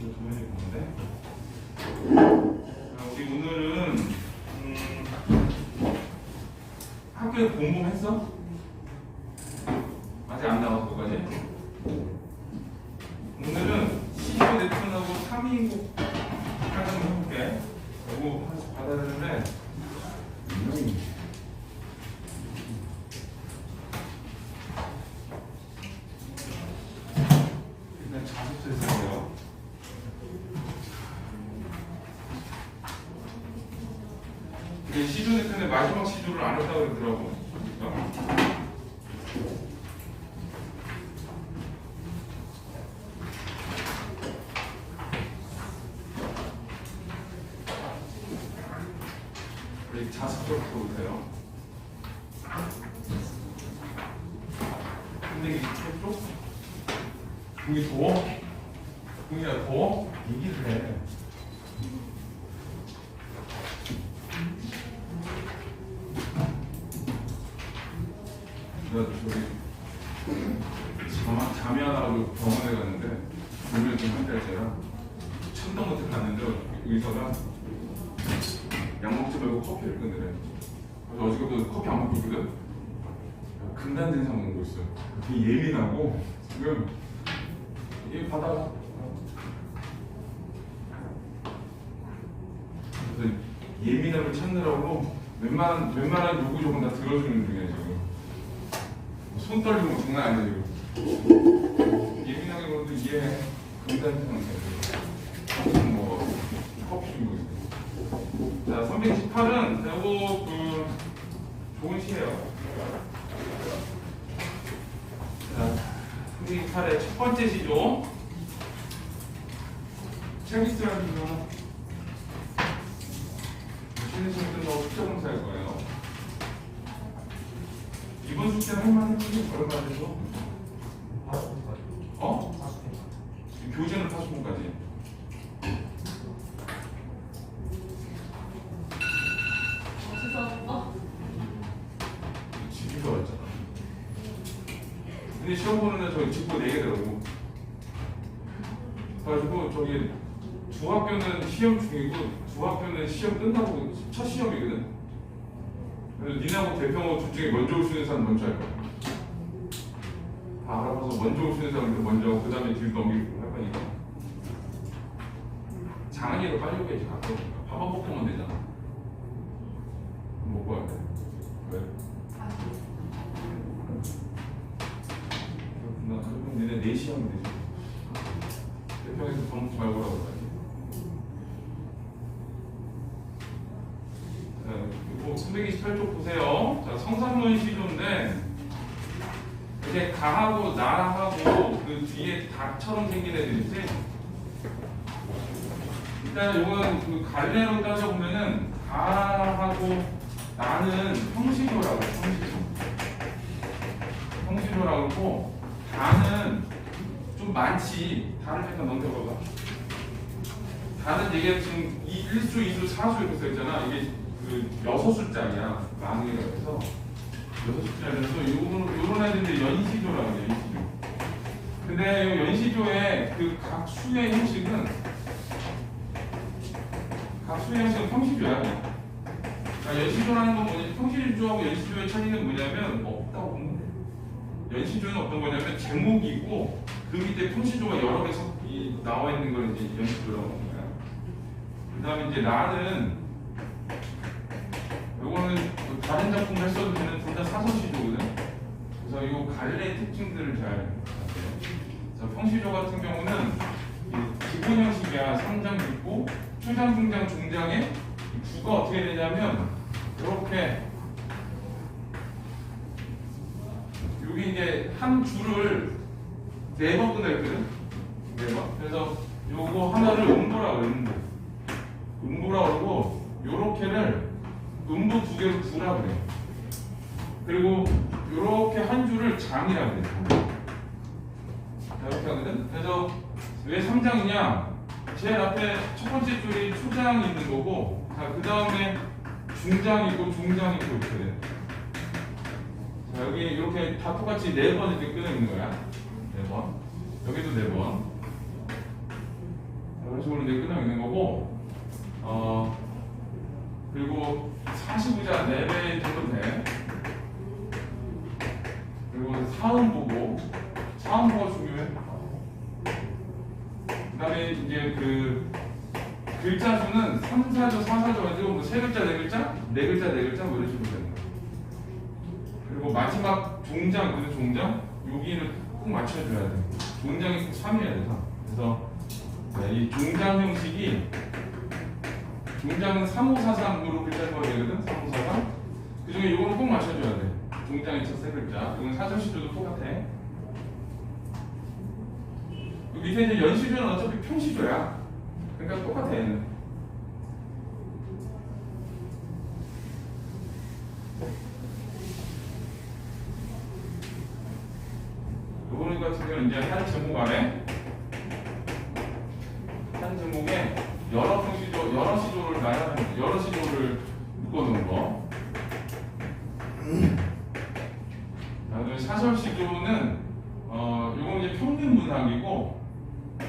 조연이 보는데. 우리 오늘은 학교에 공부했어? 아직 안 나왔어, 그거까지? 오늘은 시조 네튼하고 3인국 하나 좀 해볼게. 이거 하나씩 받아야 되는데 일단 자습서 해주세요. 이게 시조 네튼의 마지막 시조를 안 했다고 그러더라고. 자습적으로 보세요. 근데 이게 쪽? 공이 더워? 공이야 더워? 얘기를 해. 나 저기 잠이 안 와가지고 병원에 갔는데 조미료 좀 한 달째라 참도 못해 갔는데 의사가 약 먹지 말고 커피를 끊으래. 그래서 어저께부터 커피 안 먹고 있거든? 금단된 상황인 거 있어요. 되게 예민하고 지금 이게 받아. 그래서 예민함을 찾느라고 웬만한 요구 조건 다 들어주는 중이야 지금. 손 떨리고 장난 아니야 지금. 예민하게 그러도 이해해. 금단된 상황이야. 뭐 커피 주고 있어. 자, 328은 요거 좋은 시예요. 자, 328의 첫 번째 시죠. 체비스라는 거 쉬는 친구들은 숙제 검사할 거예요. 이번 숙제는 할만했지? 얼마 돼서? 교재는 파수분까지. 근데 시험 보는 애 저기 직보 4개더라고. 그래가지고 저기 중학교는 시험 중이고 중학교는 시험 끝나고 첫 시험이거든. 그래서 니네하고 대평하고 둘 중에 먼저 올 수 있는 사람 먼저 할 거야. 다 알아봐서 먼저 올 수 있는 사람들 먼저 하고 그 다음에 뒤로 넘기고 할 거니까. 장한이로 빨리 오겠지 가끔. 밥 안 먹고 오면 되잖아. 먹고 할 때. 왜? 니네 4시 하면 되지. 대평에서 밥 먹지 말고 라고 그러지. 이거 328쪽 보세요. 자, 성산문 시조인데 이제 가하고 나하고 그 뒤에 닭처럼 생긴 애들이지. 일단 이건 그 갈래로 따져보면은 가하고 나는 형시조라고 형시조라고 하고 다는 좀 많지. 다를 잠깐 넘겨봐봐. 다는 얘기가 지금 1수, 2수, 4수 이렇게 써있잖아. 이게 그 6숫자야. 망이라고 해서 6숫자라서 요런 애들인데 연시조라고 해요. 연시조. 근데 연시조의 그 각 수의 형식은 형시조야. 그러니까 연시조라는 건 뭐냐? 형시조하고 연시조의 차이는 뭐냐면 없다고 보면 돼. 연시조는 어떤 거냐면 제목이 있고 그 밑에 형시조가 여러 개 나와 있는 걸 이제 연시조라고 하는 거야. 그 다음에 이제 나는 요거는 다른 작품을 했어도 되는 둘 다 사선시조거든. 그래서 이 갈래의 특징들을 잘 아세요. 형시조 같은 경우는 기본 형식이야. 3장, 6고 초장, 중장, 중장의 구가 어떻게 되냐면 이렇게 여기 이제 한 줄을 4번 끊어있거든. 4번. 그래서 요거 하나를 음보라고 그래. 음보라고 그러고 요렇게를 음보 2개로 구라고 그래. 그리고 요렇게 한 줄을 장이라고 그래. 자, 이렇게 하거든. 그래서 왜 3장이냐? 제일 앞에 첫 번째 줄이 초장이 있는 거고, 자, 그 다음에 중장이고 중장이 있고 이렇게 돼. 자, 여기 이렇게 다 똑같이 4번 이렇게 끊어 있는 거야. 4번. 여기도 4번. 저걸로 이제 끝나고 있는 거고, 그리고 45자 4배 정도 돼. 그리고 사음보가 중요해. 그 다음에 이제 그 글자 수는 3, 4조, 4, 4조 가지고 뭐 3글자, 4글자, 4글자, 4글자 뭐 이런 식으로 되는 거야. 그리고 마지막 종장, 그래서 종장 여기는 꼭 맞춰줘야 돼. 종장이 꼭 3이어야 돼. 3. 그래서 이 종장 형식이 종장은 3543으로 글자 수가 되거든. 3543. 그 중에 이거는 꼭 맞춰줘야 돼. 종장의 첫 3글자. 이건 사절시조도 똑같아. 그 밑에 이제 연시조는 어차피 평시조야. 그러니까 똑같아. 얘는. 요거는 같은 경우는 이제 한 제목 안에 한 제목에 여러 시조를 나열하는 여러 시조를 묶어놓은 거. 그다음에 사설 시조는 요거는 이제 평균 문학이고,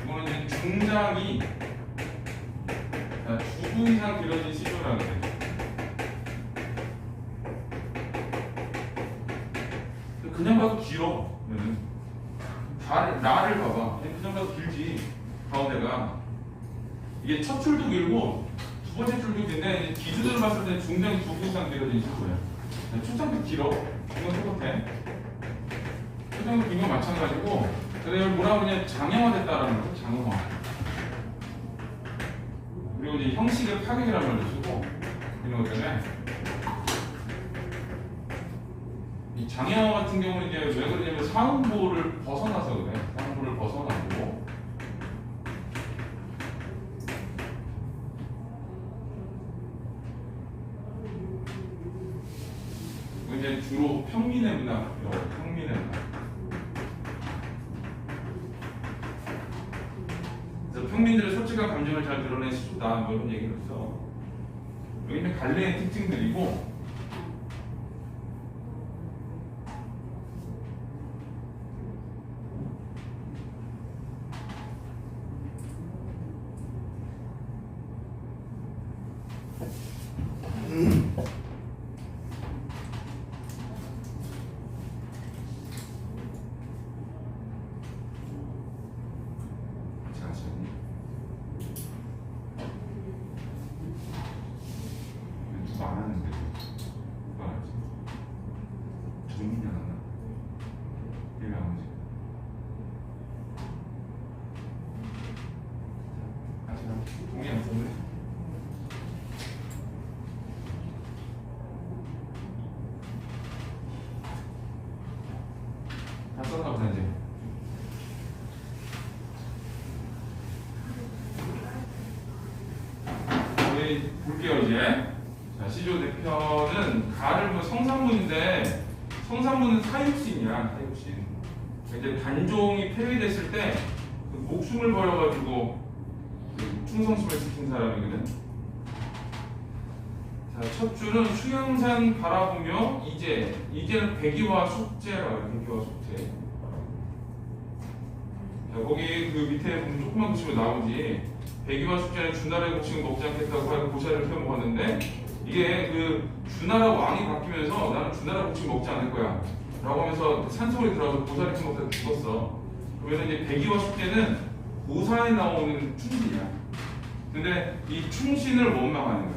이거는 이제 중장이 주부 이상 길어진 시조라는 거예요. 그냥 봐도 길어. 나를 봐봐. 그냥 봐도 길지. 가운데가 이게 첫 줄도 길고 두 번째 줄도 긴데 기준으로 봤을 때 중장이 주부 이상 길어진 시조야. 초장도 길어. 이건 똑같아. 초장도 긴 건 마찬가지고. 그래서 뭐라 그러냐, 장형화됐다라는 거죠. 장형화. 그리고 이제 형식의 파괴라는 말도 쓰고 이런 것 때문에 이 장형화 같은 경우는 이제 왜 그러냐면 사음보를 벗어나서 그래. 사음보를 벗어나고 이제 주로 평민의 문학이라고. 평민의 문학. 그래서 평민들의 솔직한 감정을 잘 드러낸 시조다, 뭐 이런 얘기를 했어. 여기는 갈래의 특징들이고, 누가 안 하는데 누가 안 하지? 정민이 안 하나? 얘가 안 하지? 아직 안 하지? 동이 안 썼네? 다 썼나 보다 이제. 우리 볼게요 이제. 자, 시조 대표는 가를 뭐 성산문인데 성산문은 사육신이야. 사육신. 이제 단종이 폐위됐을 때 그 목숨을 걸어가지고 그 충성심을 지킨 사람이거든. 자, 첫 줄은 수양산 바라보며 이제는 백이와 숙제라고 해요. 백이와 숙제. 자, 거기 그 밑에 보면 조그만 글씨로 나오지. 백이와 숙제는 주나라의 곡식을 먹지 않겠다고 하고 고사를 펴 먹었는데, 이게 그 주나라 왕이 바뀌면서 나는 주나라 곡식 먹지 않을 거야 라고 하면서 산소리 들어가서 고사를 펴 먹다가 죽었어. 그러면서 이제 백이와 숙제는 고사에 나오는 충신이야. 근데 이 충신을 원망하는 거야.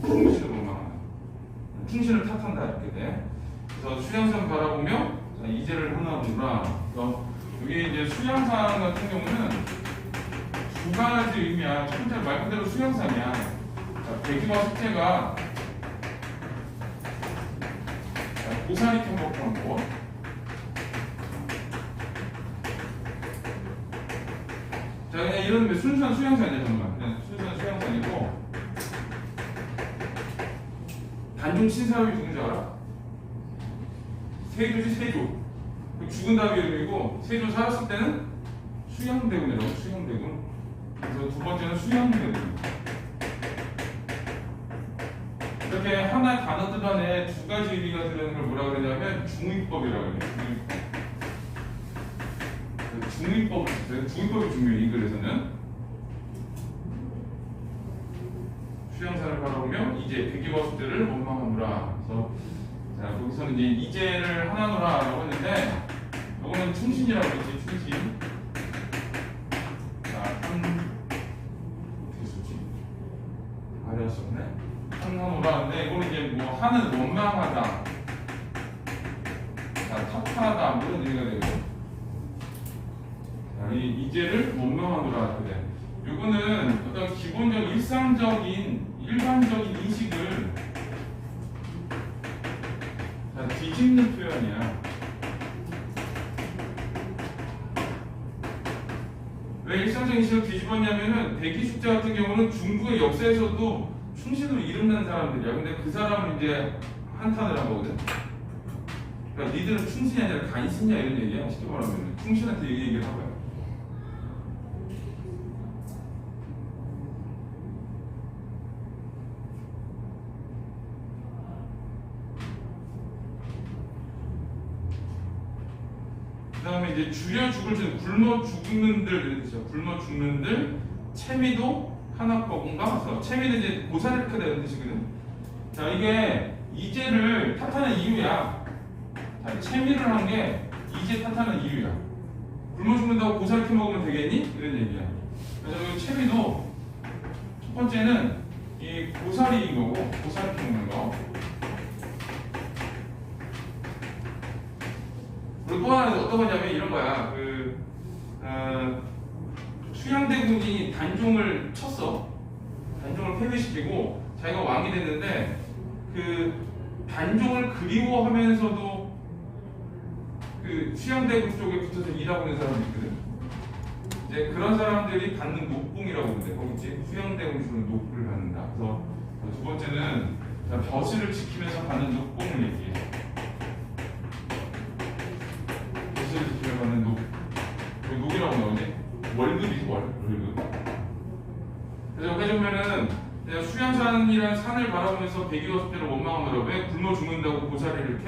충신을 원망하는 거야. 충신을 탓한다 이렇게 돼. 그래서 수양산 바라보며 자, 이제를 하나구나. 여기 이제 수양산 같은 경우는 두 가지 의미야. 첫 번째 말 그대로 수양산이야. 백이와 숙제가 고사리 편곡한 거. 자, 그냥 이런 순수한 수양산이야 정말. 그냥 순수한 수양산이고, 단종 신사람이 누군지 알아? 세조지 세조. 죽은 다음에 이름이고, 세조 살았을 때는 수양대군이라고. 수양대군. 그래서 두 번째는 수양대군. 이렇게 하나의 단어 뜻 안에 두 가지 의미가 들어있는 걸 뭐라 그러냐면 중의법이라고 해요. 중의법을 써요. 중의법이 중요해 이 글에서는. 바라보며 이제 백기와 숙제를 원망하노라. 그래서 자, 여기서는 이제 이제를 하나노라라고 했는데 이거는 충신이라고 했지. 충신. 자, 어떻게 쓰지? 아니었었네. 하나노라인데 이거는 이제 뭐 하는 원망하다. 자, 탓하다 뭐 이런 얘기가 되고. 자, 이 이제를 원망하노라. 그래. 이거는 어떤 기본적 일반적인 인식을 자, 뒤집는 표현이야. 왜 일상적인 인식을 뒤집었냐면은 백기숙자 같은 경우는 중국의 역사에서도 충신으로 이름난 사람들이야. 근데 그 사람은 이제 한탄을 한 거거든. 그러니까 니들은 충신이 아니라 간신이야 이런 얘기야. 쉽게 말하면 충신한테 얘기를 한 거야. 그 다음에 이제 줄여 죽을 줄 굶어 죽는들 이런 뜻이야. 굶어 죽는들 채미도 하나법인가? 그래서 채미는 이제 고사리크다 이런 뜻이거든. 자, 이게 이제를 탓하는 이유야. 자, 채미를 한 게 이제 탓하는 이유야. 굶어 죽는다고 고사리크 먹으면 되겠니? 이런 얘기야. 그래서 이 채미도 첫 번째는 이 고사리인 거고 고사리크 먹는 거. 그리고 또 하나는 어떤 거냐면 이런 거야. 수양대군이 단종을 쳤어. 단종을 폐위시키고 자기가 왕이 됐는데 그 단종을 그리워하면서도 그 수양대군 쪽에 붙어서 일하고 있는 사람이 있거든. 이제 그런 사람들이 받는 녹봉이라고 하는데 거기 이제 수양대군이 주는 녹을 받는다. 그래서 두 번째는 벼슬을 지키면서 받는 녹봉을 얘기해. 지키면 받는 녹. 녹이라고 나오지? 월급이지, 월급. 그래서 여기 보면은 수양산이라는 산을 바라보면서 백이와 숙제를 원망하므로 왜 굶어 죽는다고 고사리를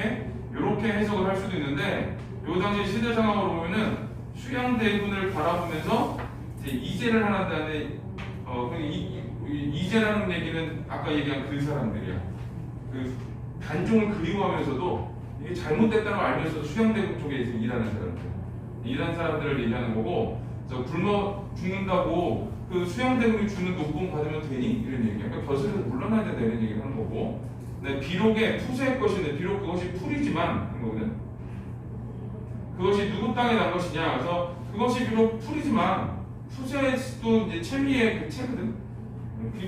이렇게 해석을 할 수도 있는데 요 당시 시대 상황으로 보면은 수양대군을 바라보면서 이제를 하는다는 이제라는 얘기는 아까 얘기한 그 사람들이야. 그 단종을 그리워하면서도 이게 잘못됐다는 걸 알면서도 수양대군 쪽에 일하는 사람들, 일하는 사람들을 얘기하는 거고, 그래서 굶어 죽는다고 그 수양대군이 주는 녹봉 받으면 되니? 이런 얘기야. 그러니까 벼슬에서 물러나야 된다 이런 얘기를 하는 거고, 네, 비록의 투세의 것인데 비록 그것이 풀이지만 그런 거거든. 그것이 누구 땅에 난 것이냐? 그래서 그것이 비록 풀이지만 투세도 이제 채미의 그 채거든.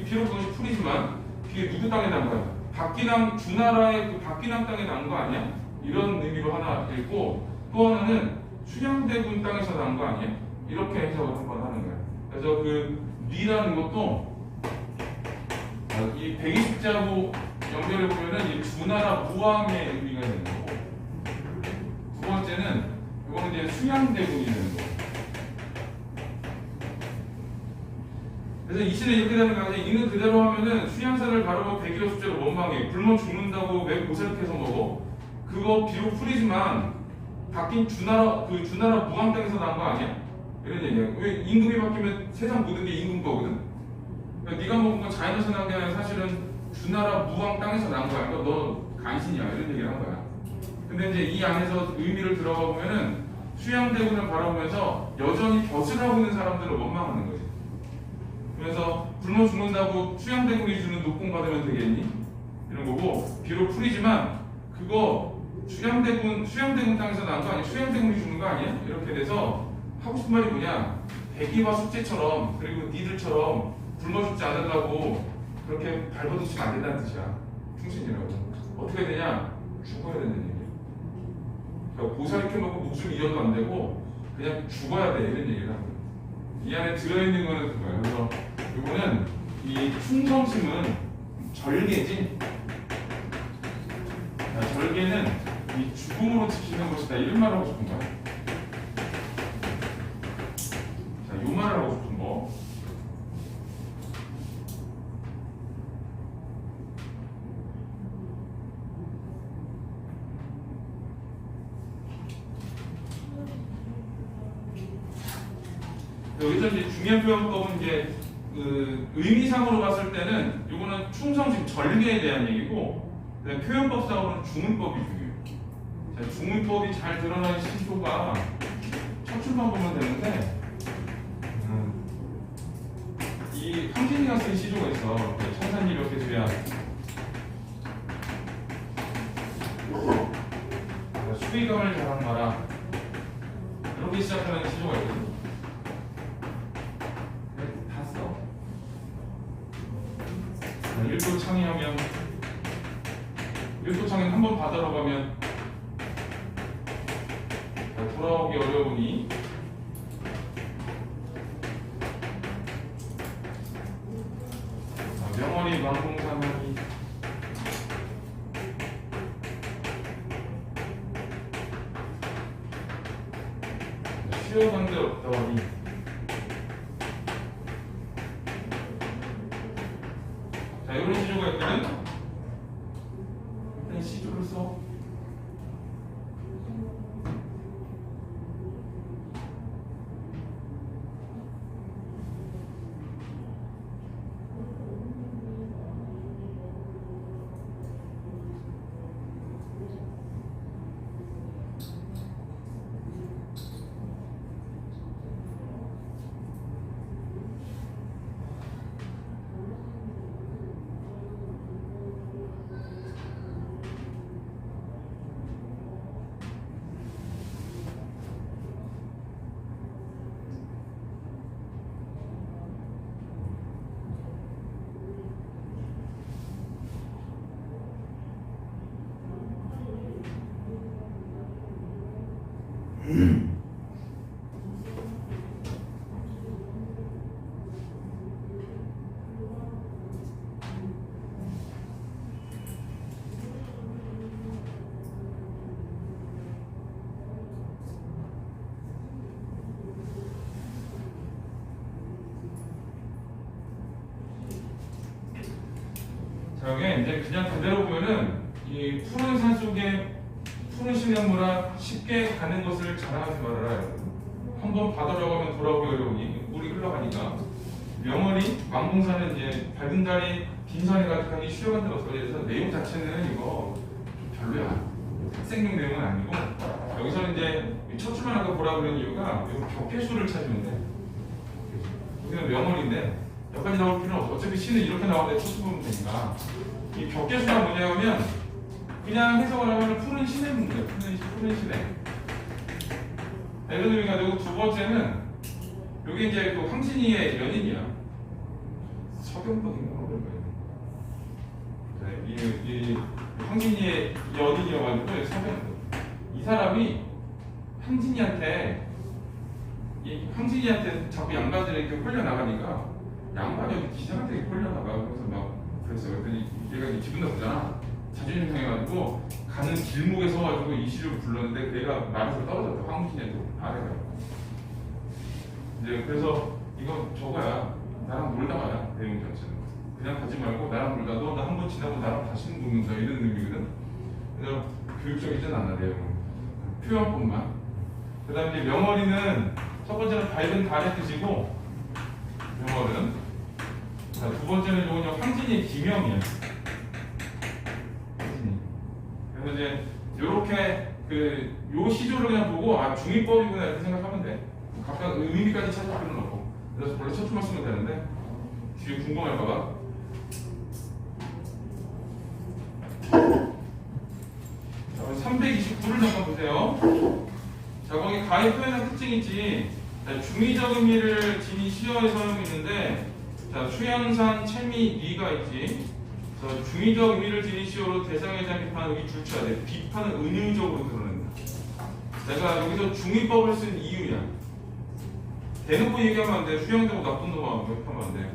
비록 그것이 풀이지만 그게 누구 땅에 난 거야? 박기남 주나라의 그 박기남 땅에 난 거 아니야? 이런 의미로 하나 읽고 또 하나는 수양대군 땅에서 난 거 아니야? 이렇게 해석을 한번 하는 거야. 그래서 그 리라는 것도 이 백이십자하고 연결해 보면은 이 주나라 무왕의 의미가 되는 거고 두 번째는 이거는 이제 수양대군이 되는 거고. 그래서 이 시는 이렇게 되는 거야. 있는 그대로 하면은 수양산을 바로 백이와 숙제로 원망해. 굶어 죽는다고 왜 고생해서 먹어? 그거 비록 풀이지만 바뀐 주나라 무왕 땅에서 난 거 아니야? 이런 얘기야. 왜 임금이 바뀌면 세상 모든 게 임금 거거든. 그러니까 네가 먹은 건 자연에서 난 게 아니라 사실은 주나라 무왕 땅에서 난 거야. 그러니까 너 간신이야. 이런 얘기를 한 거야. 근데 이제 이 안에서 의미를 들어가 보면은 수양대군을 바라보면서 여전히 벼슬 하고 있는 사람들을 원망하는 거지. 그래서 굶어 죽는다고 수양대군이 주는 녹봉 받으면 되겠니? 이런 거고 비록 풀이지만 그거 수양대군 땅에서 난 거 아니야? 수양대군이 주는 거 아니야? 이렇게 돼서 하고 싶은 말이 뭐냐? 백이와 숙제처럼 그리고 니들처럼 굶어 죽지 않으려고 그렇게 발버둥치면 안 된다는 뜻이야. 충신이라고. 어떻게 되냐? 죽어야 된다는 얘기야. 그러니까 고사리 켜놓고 목숨 잃어도 안 되고 그냥 죽어야 돼 이런 얘기를 하고 이 안에 들어있는 거는 그거야. 그래서 이거는 이 충성심은 절개지. 절개는 이 죽음으로 지키는 것이다 이런 말을 하고 싶은 거야. 자, 요 말을 하고 싶은 거. 여기서 이제 중요한 표현법은 이제 의미상으로 봤을 때는 이거는 충성심 절개에 대한 얘기고, 그다음에 표현법상으로는 중문법이 중요해요. 자, 중문법이 잘 드러나는 시조가 첫 줄만 보면 되는데, 이 황진이가 쓴 시조가 있어. 청산리 이렇게 줘야 수의감을 잘한 마라, 이렇게 시작하는 시조가 있거든. 다 써. 일도창이하면, 일도창은 한번 바다로 가면 돌아오기 어려우니 명월이 만공산하니 쉬어간데 없다니. 자, 이런 시조가 있거든. 일단 시조를 써. 자, 여기 이제 그냥 그대로 보면은 이 푸른 산 속에 푸른 시냇물아 쉽게 가는 것을 자랑하지 말아라. 한번 바다로 가면 돌아오기 어려우니 물이 흘러가니까. 명월이 망공산은 이제 밝은 달이 빈산에 가득하니 쉬어간다고 써. 그래서 내용 자체는 이거 좀 별로야. 학생용 내용은 아니고, 여기서는 이제 첫 줄만 아까 보라 그런 이유가 벽개수를 찾으면 돼. 여기는 명월인데 몇 가지 나올 필요는 없어. 어차피 시는 이렇게 나오는데 첫 줄 보면 되니까. 이 벽개수가 뭐냐면 그냥 해석을 하면 푸른 시내 문제예요. 푸른 시내. 이런 의미가 되고, 두 번째는 여기 이제 그 황진이의 연인이야. 서경덕인가 그런 거예요. 이 황진이의 연인이어가지고 서경덕. 이 사람이 황진이한테 자꾸 양반들이 이렇게 홀려 나가니까 양반이 여기 기장한테 홀려 나가. 그래서 막 그랬어요. 그랬더니 얘가 이제 기분 나쁘잖아. 자존심 상해가지고 가는 길목에 서가지고 이시를 불렀는데 걔가 나라에서 떨어졌다. 황진이한테 아래가. 이제 그래서 이거 저거야. 나랑 놀다 마라. 내용 자체는. 그냥 가지 말고 나랑 놀다. 너 나 한 번 지나고 나랑 다시는 놀는다. 이런 의미거든. 그래서 교육적이진 않아 내용은. 표현법만. 그 다음에 이제 명월이는 첫 번째는 밝은 달의 뜻이고, 명월은. 자, 두 번째는 요건 황진이의 기명이야. 그래서 이제 요렇게 요 시조를 그냥 보고 중의법이구나 이렇게 생각하면 돼. 각각 의미까지 찾을 필요는 없고. 그래서 원래 첫 줄만 쓰면 되는데 뒤에 궁금할까봐. 자, 329를 잠깐 보세요. 자, 거기 가의 표현의 특징이 있지. 자, 중의적 의미를 지닌 시어에 사용이 있는데, 자, 수양산, 채미, 미가 있지. 자, 중의적 의미를 지닌 시어로 대상에 대한 비판은 여기 줄쳐야 돼. 비판은 은유적으로 드러낸다. 내가 여기서 중의법을 쓴 이유야. 대놓고 얘기하면 안 돼. 수양대고 나쁜 놈아. 이렇게 하면 안 돼.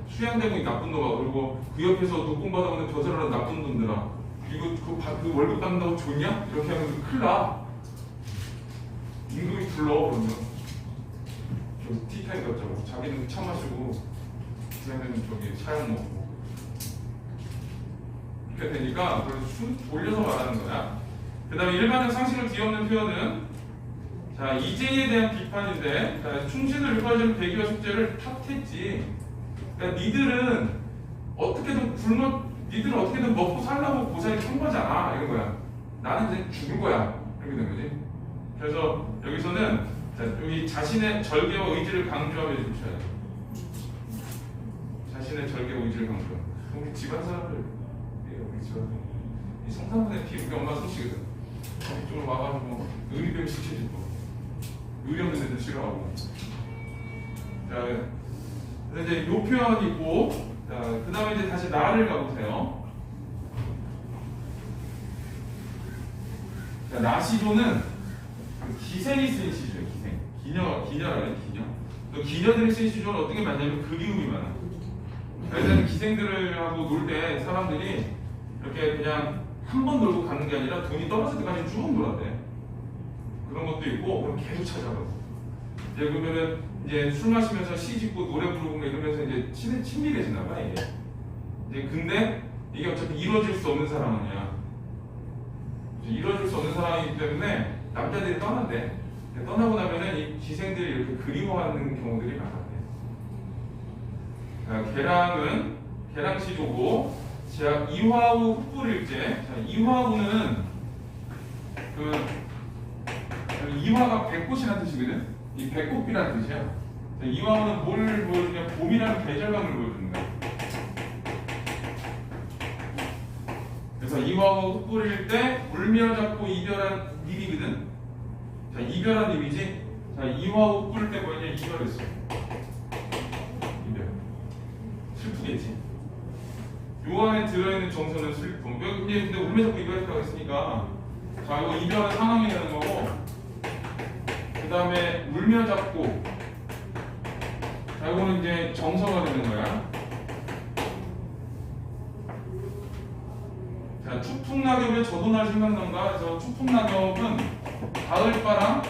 수양대고 나쁜 놈아. 그리고 그 옆에서 독공 받아오는 벼슬하는 나쁜 놈들아. 그리고 그 월급 받는다고 좋냐? 이렇게 하면 큰일 나. 임금이 불러. 그러면 좀 티타임 같죠. 자기는 차 마시고 수양대는 저기 차약 먹고 이렇게 되니까 그래서 올려서 말하는 거야. 그 다음에 일반적 상식을 뒤엎는 표현은, 자, 이재에 대한 비판인데, 자, 충신을 유발하는 배기와 숙제를 탓했지. 그러니까 니들은 어떻게든 먹고 살라고 고사리 한 거잖아. 이런 거야. 나는 이제 죽을 거야. 이렇게 된 거지. 그래서 여기서는 자, 여기 자신의 절개와 의지를 강조하며 주셔야 돼. 자신의 절개와 의지를 강조. 우리 집안 사람들, 우리 집안 이 성탄분의 피, 우리 엄마 솜씨거든. 이쪽으로 와가지고 의리병 시켜주고. 의리 없는 애들 싫어하고. 자, 그래서 이제 요 표현이 있고, 자, 그 다음에 이제 다시 나를 가보세요. 자, 나시조는 기생이 쓰인 시조예요, 기생. 기녀라는 기녀. 또 기녀들이 쓰인 시조는 어떻게 많냐면 그리움이 많아. 그래서 기생들을 하고 놀 때 사람들이 이렇게 그냥 한 번 놀고 가는 게 아니라 돈이 떨어질 때까지 쭉 놀았대. 그런 것도 있고, 그럼 계속 찾아가고. 이제 그러면은 이제 술 마시면서 시 짓고 노래 부르고 이러면서 이제 친밀해지나 봐, 이게. 이제 근데 이게 어차피 이루어질 수 없는 사람 아니야. 이루어질 수 없는 사람이기 때문에 남자들이 떠난대. 떠나고 나면은 이 기생들이 이렇게 그리워하는 경우들이 많았대. 계랑은 계랑시조고, 자, 이화우 흑불일제. 자, 이화우는 이화가 백꽃이라는 뜻이거든. 이 백꽃비라는 뜻이야. 자, 이화우는 뭘 보여주냐? 봄이라는 계절감을 보여주는 거야. 그래서 이화우 흑불일 때 울며 잡고 이별한 님이거든. 자, 이별한 님이지. 자, 이화우 흑불일 때 뭐냐? 이별했어. 이별. 슬프겠지. 요 안에 들어있는 정서는 슬픔. 근데 울며 잡고 이별했다고 했으니까, 자, 이거 이별은 상황이 되는 거고, 그 다음에 울며 잡고, 자, 이거는 이제 정서가 되는 거야. 자, 추풍낙엽에 저도 날 생각난가? 그래서 추풍낙엽은 가을바람,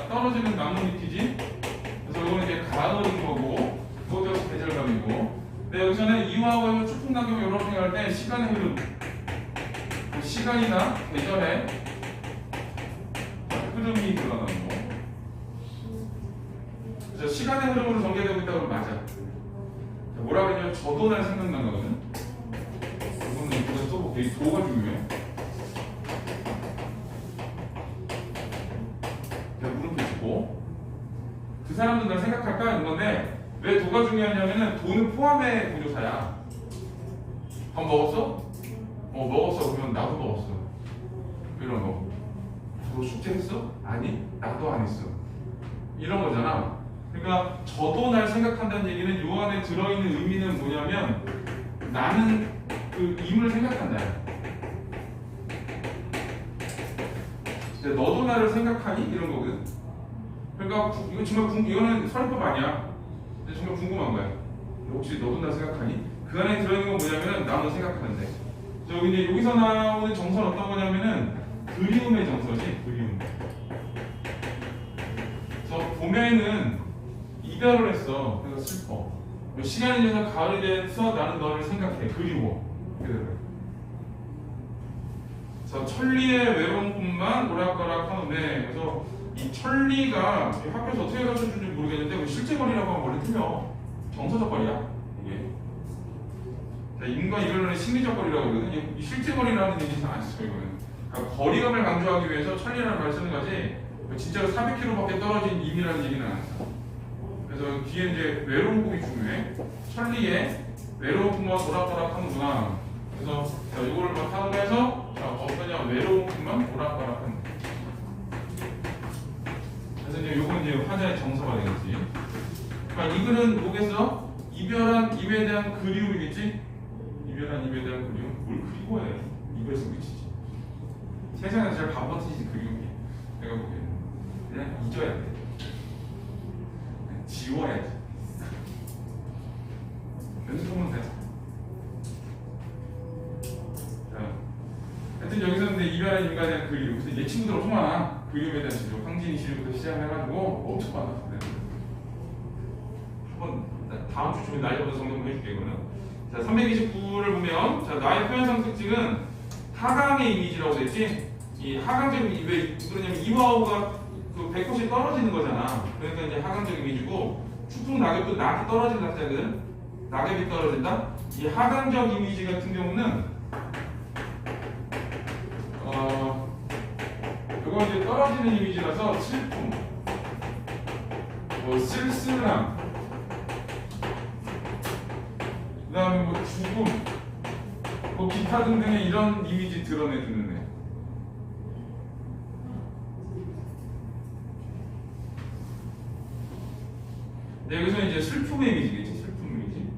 떨어지는 나뭇잎이지. 그래서 이거는 이제 가을인 거고, 그것도 역시 계절감이고. 근데 여기서는 이화와 추풍낙엽 이런 생각할 때 시간의 흐름, 시간이나 계절의 흐름이 들어가는 거. 그래서 시간의 흐름으로 전개되고 있다고 하면 맞아. 뭐라 그러냐면 저도 날 생각난 거거든. 이거는 이거 써볼게. 이 도가 중요해. 제가 물음표 짓고 그 사람도 날 생각할까 하는 건데, 왜 도가 중요하냐면은 도는 포함의 구조사야. 밥 먹었어? 먹었어. 그러면 나도 먹었어. 이런 거. 너 숙제했어? 아니, 나도 안 했어. 이런 거잖아. 그러니까 저도 날 생각한다는 얘기는 요 안에 들어있는 의미는 뭐냐면, 나는 그 임을 생각한다. 근데 너도 나를 생각하니? 이런 거거든. 그러니까 이거 정말 이거는 설법 아니야. 근데 정말 궁금한 거야. 혹시 너도 나 생각하니? 그 안에 들어있는 건 뭐냐면은 나 너 생각하는데. 여기 이제 여기서 나오는 정서는 어떤 거냐면은 그리움의 정서지. 그리움. 그래서 봄에는 이별을 했어. 그래서 슬퍼. 시간이 지나서 가을이 돼서 나는 너를 생각해. 그리워. 그래서 천리의 외로움뿐만 오락가락 하는데, 그래서 이 천리가 학교에서 어떻게 가르쳐주는지 모르겠는데 실제 거리라고 하면 원래 틀려. 정서적 거리야 이게. 자, 인과 이별론의 심리적 거리라고 하거든. 이 실제 거리라는 얘기 잘 안 써요. 이거는. 그러니까 거리감을 강조하기 위해서 천리라는 말을 쓰는 거지, 진짜로 400km밖에 떨어진 임이라는 얘기는 안 써. 그래서 뒤에 이제 외로움법이 중요해. 천리의 외로움뿐만 오락가락 하는구나. 그래서 자, 이거를 바탕으로 해서 자, 어떠냐? 외로움뿐만 오락가락 하는. 그래서 이제 요건 이제 화자의 정서가 되겠지. 그러니까 이 글은 뭐겠어? 이별한 입에 대한 그리움이겠지? 이별한 입에 대한 그리움? 뭘 그리워해? 입에서 그치지. 세상에서 제일 반버티지 그리움이. 내가 보기에는 그냥 잊어야 돼. 그냥 지워야지. 연습하면 돼. 자, 하여튼 여기서 근데 이별한 입에 대한 그리움. 그래서 얘 친구들 엄청 많아. 그리움에 대한 지조. 황진이 시부터 시작해가지고 엄청 많아. 다음 주 중에 나이 잡아서 성경 해줄게. 이거는 자, 329를 보면, 자, 나의 표현상 특징은 하강의 이미지라고 됐지. 이 하강적인 왜 그러냐면 이화우가 그 그 180이 떨어지는 거잖아. 그러니까 이제 하강적 이미지고 추풍 낙엽도 낙이 떨어진다 하거든. 낙엽이 떨어진다. 이 하강적 이미지 같은 경우는 이거 이제 떨어지는 이미지라서 슬픔, 뭐 쓸쓸함, 그 다음에 뭐 죽음, 뭐 기타 등등의 이런 이미지 드러내주는 애. 네, 여기서 이제 슬픔의 이미지겠지, 슬픔 이미지.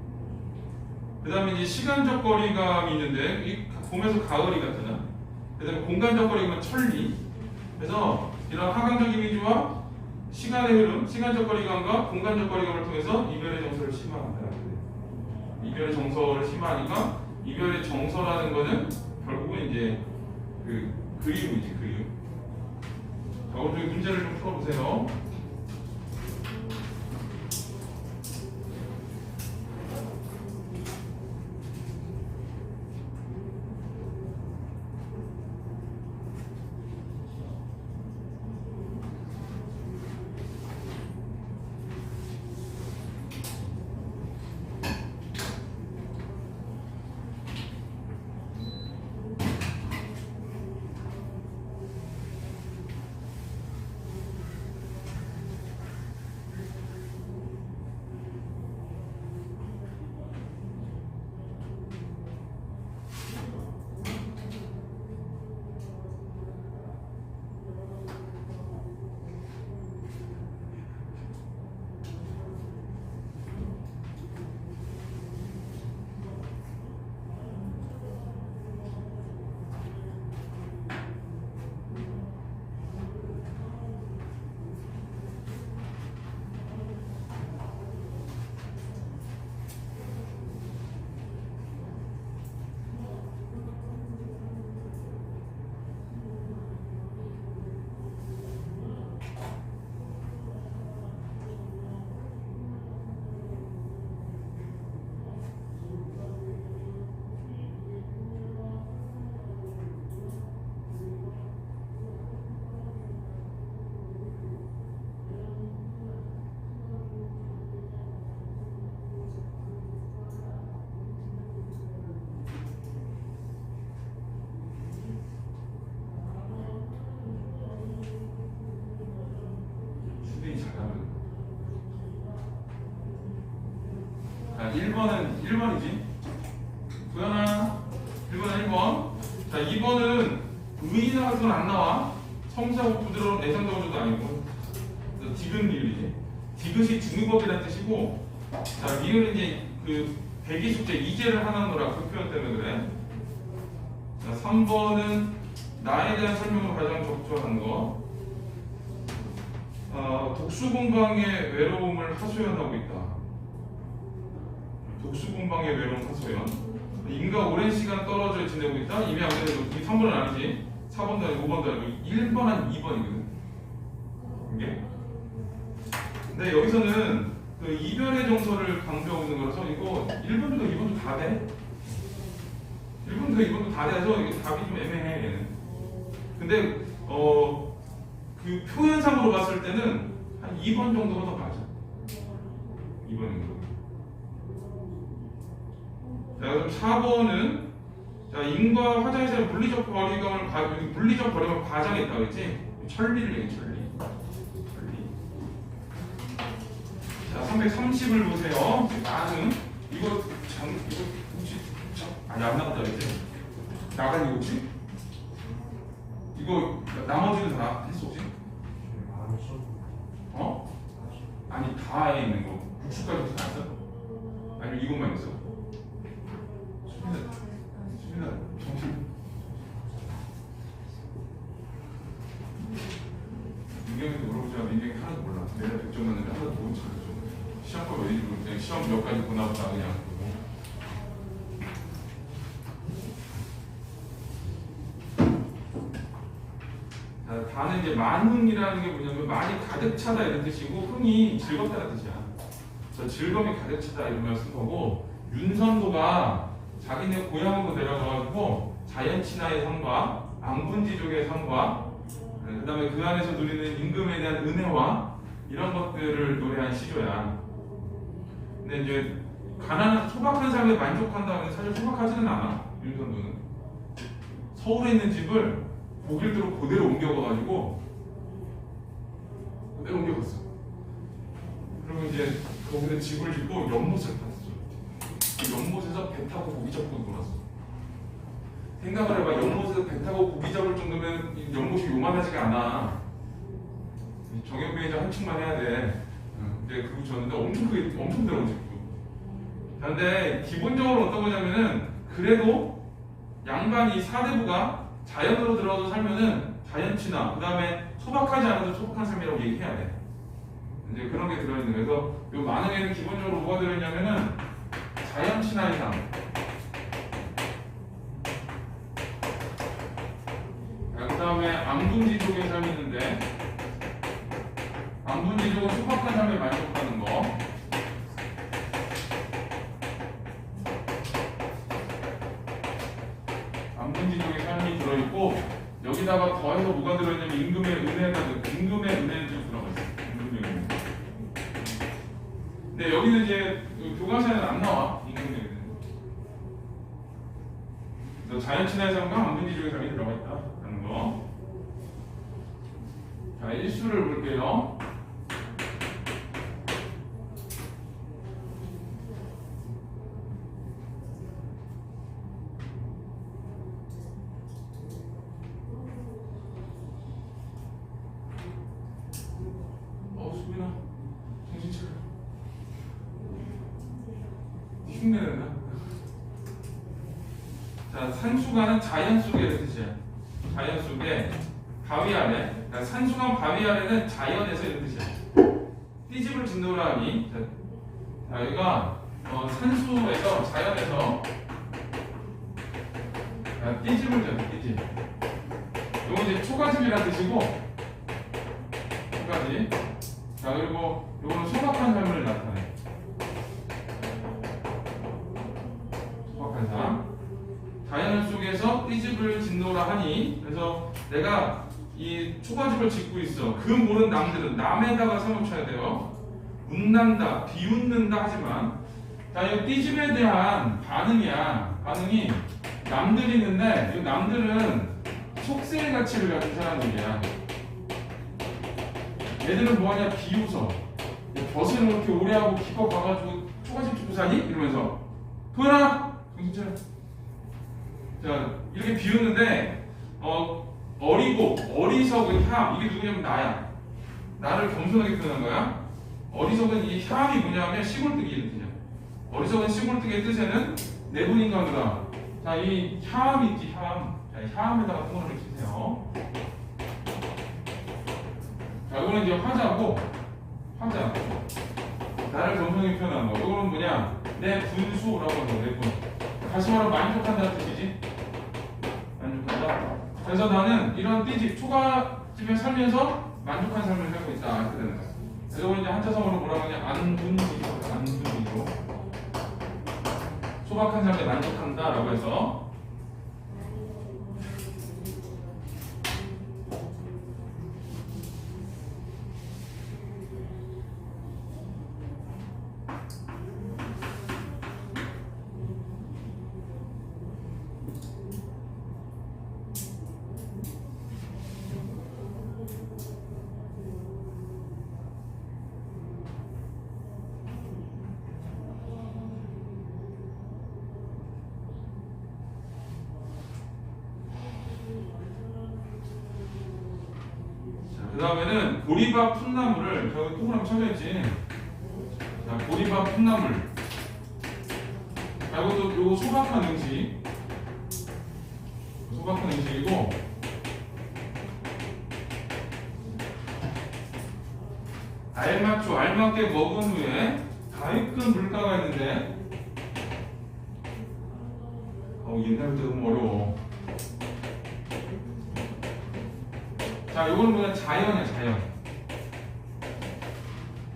그 다음에 이제 시간적 거리감이 있는데, 이 봄에서 가을이 같잖아. 그 다음에 공간적 거리감은 천리. 그래서 이런 하강적 이미지와 시간의 흐름, 시간적 거리감과 공간적 거리감을 통해서 이별의 정서를 심화한다. 이별의 정서를 심화하니까 이별의 정서라는 거는 결국은 이제 그 그리움이지, 그리움. 자, 오늘 문제를 좀 풀어보세요. 자, 1번이지. 도연아, 1번은 1번. 자, 2번은 의인화 같은 건 안 나와. 성사하고 부드러운 애상정도도 아니고. 디귿 리을이지. 디귿이 중의법이라는 뜻이고, 자, 리을은 이제 그 배기 숙제, 이제를 하나 놓으라. 그 표현 때문에 그래. 자, 3번은 나에 대한 설명으로 가장 적절한 거. 독수공방의 외로움을 하소연하고 있다. 독수공방의 외로움 하소연. 인과 오랜 시간 떨어져 지내고 있다. 이미 안 그래도 이 3번은 아니지. 4번도 아니고 5번도 아니고 1번 한 2번이거든. 이게. 근데 여기서는 그 이별의 정서를 강조하고 있는 거라서 이거 1번도 2번도 다 돼. 1번도 2번도 다 돼서 이게 답이 좀 애매해 얘는. 근데 그 표현상으로 봤을 때는 한 2번 정도가 더 맞아. 2번 정도. 자, 그럼 4번은 자, 인과 화장실의 물리적 거리감을 과장했다 그랬지? 천리를 얘기해, 천리. 자, 330을 보세요. 나는 이거 혹시 아니 안 나갔다 그랬지? 나간 이거 혹시? 이거 나머지는 다 했어 혹시? 아니 다에 있는 거 국수까지 다 했어? 아니면 이것만 있어? 수빈아 정신. 민경이도 물어보자. 민경이 하나도 몰라. 내가 100점 맞는데 하나도 못 찾았어. 시험과 왜 이러고 그냥 시험 몇 가지 보나 보다 그냥. 다는 이제 만흥이라는 게 뭐냐면 많이 가득 차다 이런 뜻이고 흥이 즐겁다는 뜻이야. 그래서 즐거움이 가득 차다 이런 말 쓴 거고 윤선도가 자기네 고향으로 내려가가지고 자연친화의 삶과 앙분지족의 삶과 그 다음에 그 안에서 누리는 임금에 대한 은혜와 이런 것들을 노래한 시조야. 근데 이제 가난한 소박한 삶에 만족한다는 사실 소박하지는 않아. 윤선도는 서울에 있는 집을 독일도로 그대로 옮겨가가지고 그대로 옮겨갔어. 그리고 이제 거기서 집을 짓고 연못을 탔어. 그 연못에서 배 타고 고기 잡고 놀았어. 생각을 해봐. 연못에서 배 타고 고기 잡을 정도면 연못이 요만하지가 않아. 정형배이자 한 층만 해야 돼. 근데 그거 졌는데 엄청 크게 엄청 들어오지. 그런데 기본적으로 어떤 거냐면은 그래도 양반이 사대부가 자연으로 들어가서 살면은 자연친화, 그 다음에 소박하지 않아도 소박한 삶이라고 얘기해야 돼. 이제 그런 게 들어있는 거예요. 그래서 요 만흥에는 기본적으로 뭐가 들어있냐면은 자연친화의 삶. 그 다음에 암분지족의 삶이 있는데, 암분지족은 소박한 삶에 만족하는 거. 암분지족의 삶이 들어있고, 여기다가 더해서 뭐가 들어있냐면 임금의 은혜가 임금의 은혜도 들어가 있어요. 임금의 은혜. 근데 여기는 이제 교과서에는 안 나와. 임금의 은혜. 그래서 자연친화의 삶과 암분지족의 삶이 들어가 있다라는 거. 자, 일수를 볼게요. 수빈아, 정신 차려. 흉내낸다. 자, 산수가는 자연 속에라는 뜻이야. 자연 속에 바위 아래. 그러니까 산수가 바위 아래는 자연에서 이런 뜻이야. 띠집을 짓노라 하니. 자, 여기가 산수에서 자연에서 띠집을 짓는 띠집. 이거 이제 초가집이라는 뜻이고. 초가집. 자, 그리고 이거는 소박한 삶을 나타내. 소박한 삶. 자연 속에서 띠집을 짓노라 하니, 그래서 내가 이 초가집을 짓고 있어. 그 모든 남들은 남에다가 사무쳐야 돼요. 웃난다, 비웃는다 하지만, 자, 이 띠집에 대한 반응이야. 반응이 남들이 있는데, 이 남들은 속세의 가치를 가진 사람들이야. 얘들은 뭐하냐? 비웃어. 벼슬을 이렇게 오래 하고 기껏 가가지고 초가집 짓고 사니? 이러면서 도현아! 정신 차려. 자, 이렇게 비웃는데 어리고 어리석은 혐. 이게 누구냐면 나야. 나를 겸손하게 표현한 거야. 어리석은 이 혐이 뭐냐면 시골뜨기의 뜻이야. 어리석은 시골뜨기의 뜻에는 내분인간이다. 자, 이 혐이 있지, 혐. 자, 이 혐에다가 통화를 치세요. 자, 이거는 이제 화자고, 화자. 나를 겸손하게 표현하는 거. 이거는 뭐냐? 내 분수라고 하는 거, 내 분. 다시 말하면 만족한다는 뜻이지. 만족한다. 그래서 나는 이런 띠집, 초가집에 살면서 만족한 삶을 살고 있다. 이렇게 되는 거야. 그래서 이제 한자성어로 뭐라고 하냐? 안분지조, 안분지조. 소박한 삶에 만족한다라고 해서. 그 다음에는 보리밥 풋나물을 저기 동그라미 쳐져있지. 자, 보리밥 풋나물. 자, 이것도 요거 소박한 음식. 소박한 음식이고, 알맞죠. 알맞게 먹은 후에 가입근 물가가 있는데, 옛날부터 너무 어려워. 자, 요거는 뭐냐? 자연이야, 자연.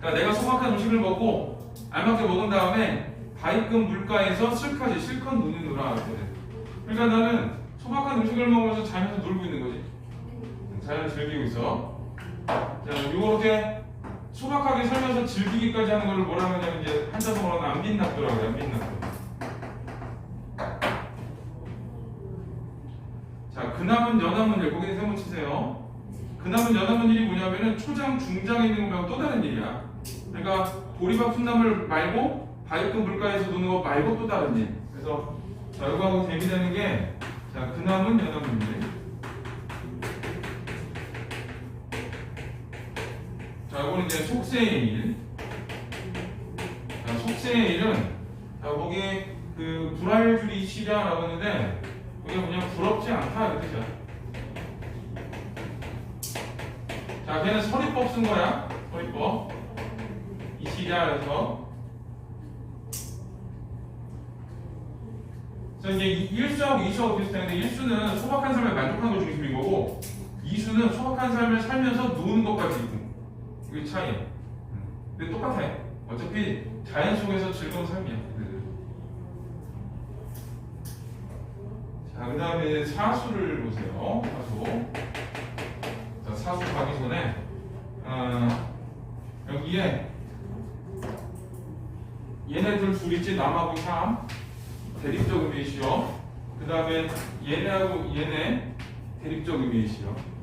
그러니까 내가 소박한 음식을 먹고 알맞게 먹은 다음에 가입금 물가에서 슬카지, 실컷 노는 노라. 그러니까 나는 소박한 음식을 먹으면서 자면서 놀고 있는 거지. 자연을 즐기고 있어. 자, 요렇게 소박하게 설명서 즐기기까지 하는 걸 뭐라 하냐면 이제 한자성어로는 안빈낙도라고 해요. 안빈낙도. 자, 근함은 연함문일 거기에 세모 치세요. 근함은 연함문일이 뭐냐면은 초장, 중장에 있는 거 말고 또 다른 일이야. 그러니까 보리밥 푼나물 말고 바위급 물가에서 노는 거 말고 또 다른 일. 그래서 자, 이거하고 대비되는 게 자, 근함은 연함문일. 자, 이거는 이제 속세의 일. 자, 속세의 일은 자, 거기 그 불알줄이 시랴라고 했는데 그게 그냥 부럽지 않다 이런 뜻이야. 자, 걔는 서리법 쓴 거야. 서리법. 이 시랴에서. 자, 이제 1수하고 2수하고 비슷한데 1수는 소박한 삶에 만족하는 걸 중심인 거고 2수는 소박한 삶을 살면서 노는 것까지 있고. 이게 차이야. 근데 똑같아. 어차피 자연 속에서 즐거운 삶이야. 자, 그 다음에 사수를 보세요. 사수. 자, 사수 가기 전에 여기에 얘네들 둘 있지. 남하고 참 대립적 의미이시요. 그 다음에 얘네하고 얘네 대립적 의미이시요.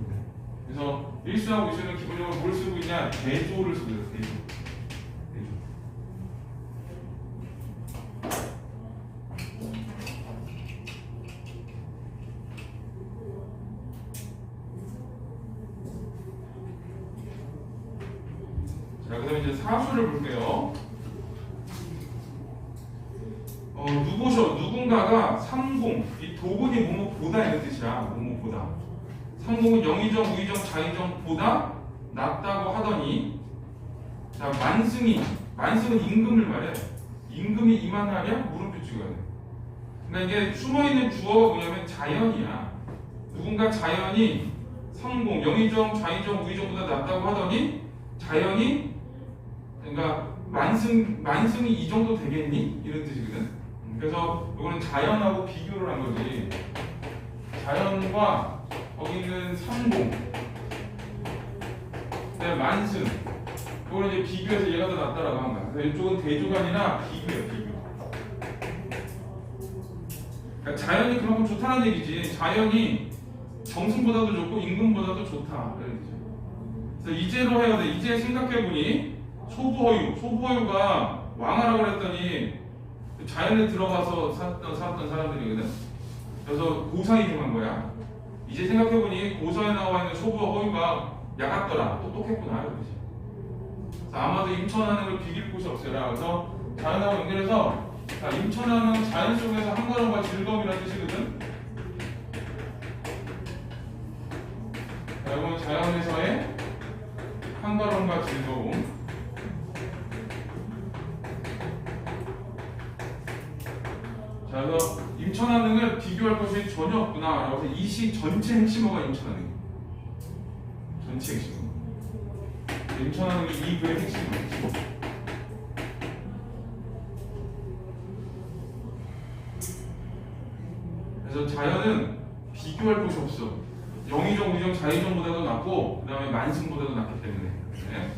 그래서 1수하고 2수는 기본적으로 뭘 쓰고 있냐? 대조를 쓰고 있어요. 대조. 자, 그 다음에 이제 사수를 볼게요. 누군가가 상공, 이 도군이 뭐뭐보다 이런 뜻이야. 뭐뭐보다. 상공은 영의정, 우의정, 자의정 보다 낫다고 하더니 자, 만승은 임금을 말해. 임금이 이만하면 물음표 찍어야 돼. 그러니까 이게 숨어있는 주어가 뭐냐면 자연이야. 누군가 자연이 상공, 영의정, 자의정, 우의정보다 낫다고 하더니 자연이 그러니까 만승이 이 정도 되겠니? 이런 뜻이거든. 그래서 이거는 자연하고 비교를 한 거지. 자연과 거기 있는 상공, 그다음에 만승, 이거는 이제 비교해서 얘가 더 낫다라고 한 거야. 그래서 이쪽은 대조가 아니라 비교야, 비교. 그러니까 자연이 그만큼 좋다는 얘기지. 자연이 정승보다도 좋고 임금보다도 좋다. 이런 뜻이야. 그래서 이제로 해야 돼. 이제 생각해보니 소부허유가 왕하라고 그랬더니 자연에 들어가서 살았던 사람들이거든. 그래서 고상이 정한 거야. 이제 생각해보니 고서에 나와 있는 소부와 허유가 약았더라. 똑똑했구나. 그렇지. 아마도 임천하는 걸 비길 곳이 없어라. 그래서 자연하고 연결해서 자, 임천하는 자연 속에서 한가름과 즐거움이라는 뜻이거든. 자, 이건 자연에서의 한가름과 즐거움. 자, 그래서 임천하는을 비교할 것이 전혀 없구나. 그래서 이 시 전체 핵심어가 임천하는. 전체 핵심어. 임천하는 게 이 글의 핵심어. 그래서 자연은 비교할 곳이 없어. 영의정, 우의정, 자의정보다도 낫고 그 다음에 만승보다도 낫기 때문에. 네.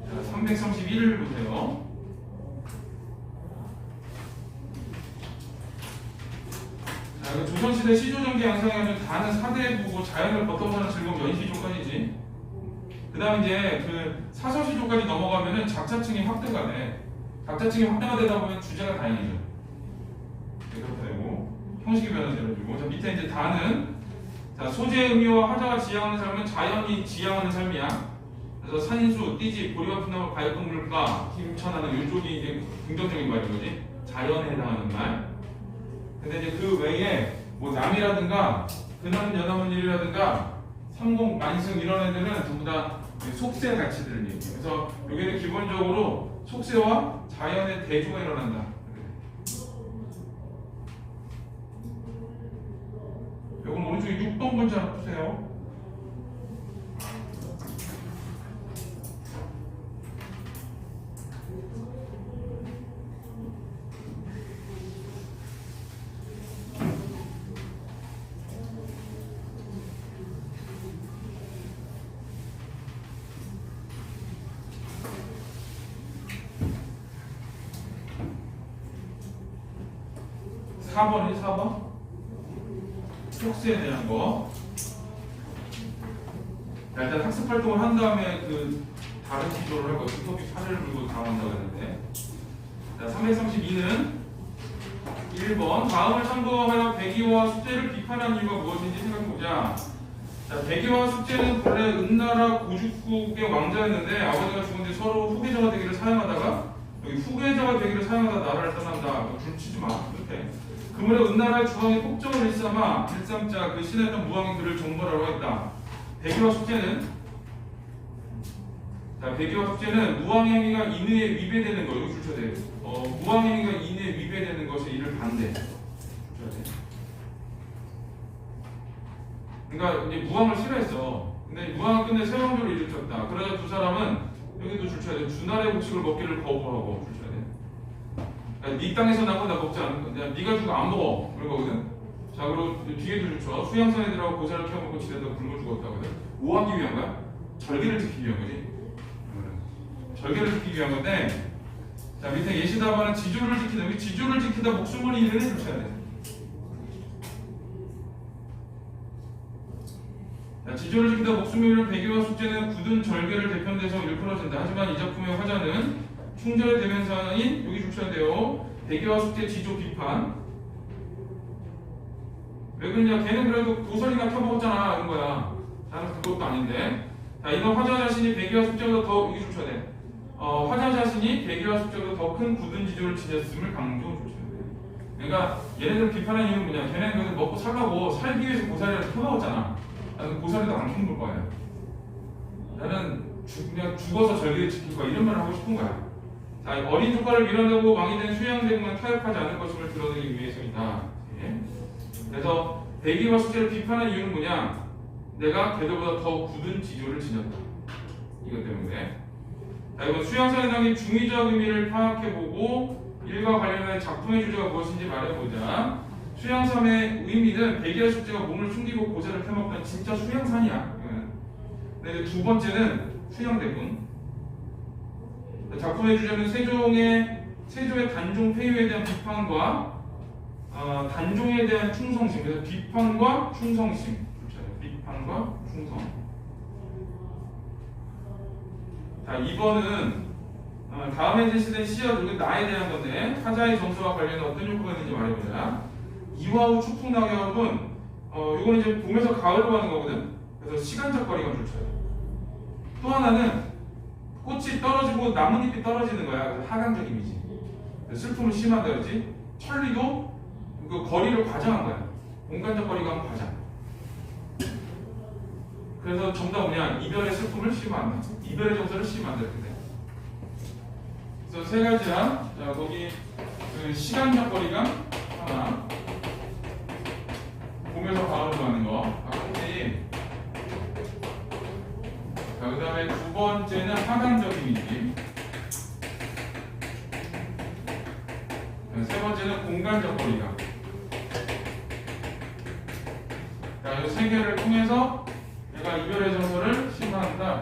자, 331을 보세요. 조선시대 시조정기 양상에는 다는 사대에 보고 자연을 버텨보는 즐거움 연시조까지지. 그 다음 이제 그 사서시조까지 넘어가면은 작자층이 확대가 돼. 작자층이 확대가 되다 보면 주제가 다양해져. 그렇게 되고 형식이 변화되어지고. 자, 밑에 이제 다는 자, 소재의 의미와 하자가 지향하는 삶은 자연이 지향하는 삶이야. 그래서 산인수, 띠지, 보리와 푸나무, 바이금 물가, 힘천하는 이쪽이 이제 긍정적인 말인 거지. 자연에 해당하는 말. 근데 이제 그 외에 뭐 남이라든가 근함 연함문일이라든가 삼공 만승 이런 애들은 전부 다 속세 가치들을 얘기해요. 그래서 여기는 기본적으로 속세와 자연의 대조가 일어난다. 이건 오른쪽에 6번 문제 하나 푸세요. 4번이 4번 속세에 대한 거. 자, 일단 학습 활동을 한 다음에 그 다른 기조를 할 거지. 토픽 8을 물고 다음 한다고 했는데. 자, 332는 1번 다음을 참고하여 배기와 숙제를 비판한 이유가 무엇인지 생각해보자. 자, 배기와 숙제는 본래 은나라 고죽국의 왕자였는데 아버지가 죽은 뒤 서로 후계자가 되기를 사용하다가 여기 후계자가 되기를 사용하다 나라를 떠난다. 둘치지 마. 이렇게. 그물에 은나라의 주왕이 폭정을 일삼자 그 신했던 무왕이 그를 정벌하라고 했다. 배기와 숙제는 자, 배기와 숙제는 무왕행위가 인의에 위배되는 거. 여기 줄쳐야 돼. 무왕행위가 인의에 위배되는 것이 이를 반대. 줄쳐야 돼. 그러니까 이제 무왕을 싫어했어. 근데 무왕을 끝내 세왕조를 일으켰다. 그러자 두 사람은 여기도 줄쳐야 돼. 주나라의 곡식을 먹기를 거부하고 줄쳐야 돼. 그러니까 네 땅에서 나고 나 먹지 않는 거. 네가 주고 안 먹어. 그런 거거든. 자, 그리고 뒤에도 줄쳐. 수양산에 들어가고 고사를 키워먹고 지내다가 굶어 죽었다거든. 뭐 하기 위한 거야? 절개를 지키기 위한 거지. 절개를 지키기 위한 건데. 자, 밑에 예시다바는 지조를 지키다. 여기 지조를 지키다 목숨을 잃는 줄쳐야 돼. 지조를 지키다 목숨을 잃는 배기와 숙제는 굳은 절개를 대편돼서 일컬어진다. 하지만 이 작품의 화자는 충절의 대명사인 여기 줄쳐야 돼요. 배기와 숙제 지조 비판. 왜 그러냐? 걔는 그래도 고설이나 켜먹었잖아 이런 거야. 나는 그것도 아닌데. 자, 이건 화자 자신이 배기와 숙제보다 더 여기 줄쳐야 돼. 화자 자신이 배기와 숙제보다 더 큰 굳은 지조를 지녔음을 강조 줄쳐야 돼. 그러니까 얘네들 비판한 이유는 뭐냐? 걔네는 먹고 살라고 살기 위해서 고사리를 켜먹었잖아. 나는 고사리도 안 켜먹을 거야. 나는 그냥 죽어서 절개를 지킬 거야. 이런 말을 하고 싶은 거야. 자, 어린 조카를 밀어내고 왕이 된 수양대군은 타협하지 않을 것임을 드러내기 위해서이다. 예? 그래서 배기와 숙제를 비판한 이유는 뭐냐? 내가 걔들보다 더 굳은 지조를 지녔다. 이것 때문에. 자, 이건 수양사에 담긴 중의적 의미를 파악해보고 일과 관련된 작품의 주제가 무엇인지 말해보자. 수양삼의 의미는 배기와 숙제가 몸을 숨기고 고사를 펴먹던 진짜 수양산이야. 근데 두 번째는 수양대군. 작품의 주제는 세조의 단종 폐위에 대한 비판과 단종에 대한 충성심. 그래서 비판과 충성심. 비판과 충성. 자, 2번은 다음에 제시된 시어 중에 나에 대한 건데 화자의 점수와 관련해 어떤 효과가 있는지 말해보자. 이화 후 추풍 낙엽은 이거는 이제 봄에서 가을로 가는 거거든. 그래서 시간적 거리가 줄쳐요. 또 하나는 꽃이 떨어지고 나뭇잎이 떨어지는 거야. 그래서 하강적 이미지. 슬픔을 심하다 그러지. 천리도 그 거리를 과장한 거야. 공간적 거리가 과장. 그래서 전부 다 뭐냐? 이별의 슬픔을 심화한다. 이별의 정서를 심화한다. 근데. 그래서 세 가지야. 자, 거기 그 시간적 거리가 하나. 봄에서 가을로 가는 거. 근데 자, 그 다음에 두 번째는 하강적 이미지. 세 번째는 공간적 거리감. 자, 이 세 개를 통해서 내가 이별의 정서를 심화한다.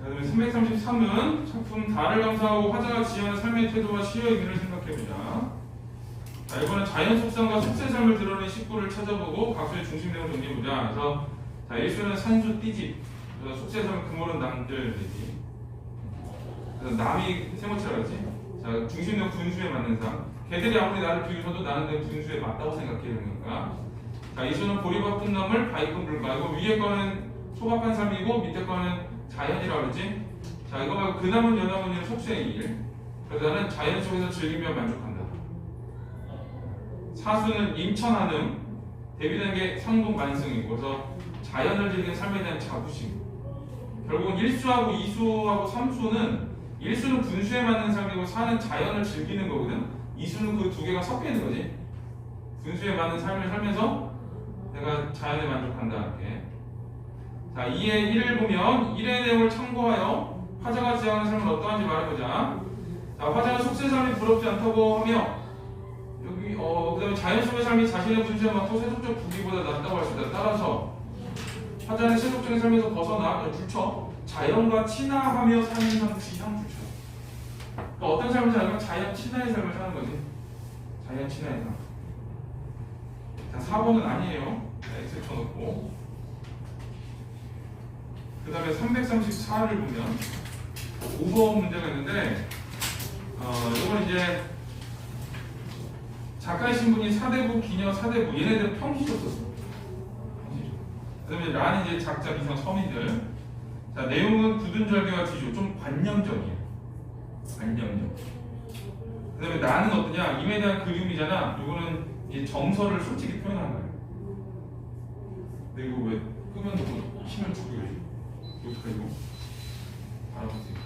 자, 그다음에 333은 작품 달을 감상하고 화자가 지향하는 삶의 태도와 시의 의미를 생각해보자. 자, 이번엔 자연 속성과 속세 삶을 드러낸 식구를 찾아보고 각수의 중심 내용을 정리해보자. 그래서 자, 1수는 산수 띠집, 그래서 속세 삶은 금오른 남들이지. 그래서 남이 세모치라고 하지. 자, 중심 내용 분수에 맞는 삶. 걔들이 아무리 나를 비웃어도 나는 내 분수에 맞다고 생각해 이런 건가. 자, 2수는 보리밥뿐 나물 바위꾼 불가. 이거 위에 거는 소박한 삶이고 밑에 거는 자연이라고 그러지. 자, 이거 말고 그남은 여남은 속세의 일. 그래서 나는 자연 속에서 즐기며 만족한다. 사수는 임천한음, 대비되는 게 상동만승이고, 그래서 자연을 즐기는 삶에 대한 자부심. 결국은 1수하고 2수하고 3수는 1수는 분수에 맞는 삶이고 4는 자연을 즐기는 거거든. 2수는 그 두 개가 섞여 있는 거지. 분수에 맞는 삶을 살면서 내가 자연에 만족한다. 이렇게. 자, 2의 1을 보면 1의 내용을 참고하여 화자가 지향하는 삶은 어떠한지 말해보자. 자, 화자는 속세 삶이 부럽지 않다고 하며 여기 그다음에 자연 속의 삶이 자신의 분수에 맞고 세속적 부귀보다 낫다고 할 수 있다. 따라서 화자는 세속적인 삶에서 벗어나 줄쳐 자연과 친화하며 사는 삶 지향 줄쳐. 그러니까 어떤 삶을 사는 건 자연 친화의 삶을 사는 거지. 자연 친화의 삶. 자, 4번은 아니에요. X 쳐놓고. 그 다음에 334를 보면 5번 문제가 있는데 이건 이제 작가이신 분이 사대부, 기녀, 사대부 얘네들 평시조 썼어. 그 다음에 라는 이제 작자, 미성, 서민들. 자, 내용은 굳은 절개와 지조, 좀 관념적이에요. 관념적. 그 다음에 나는 어떠냐? 임에 대한 그리움이잖아. 이거는 이제 정서를 솔직히 표현한 거예요. 근데 이거 왜 끄면 놓고 힘을 주고 그래? 어떡하지 이거? 알아보세요.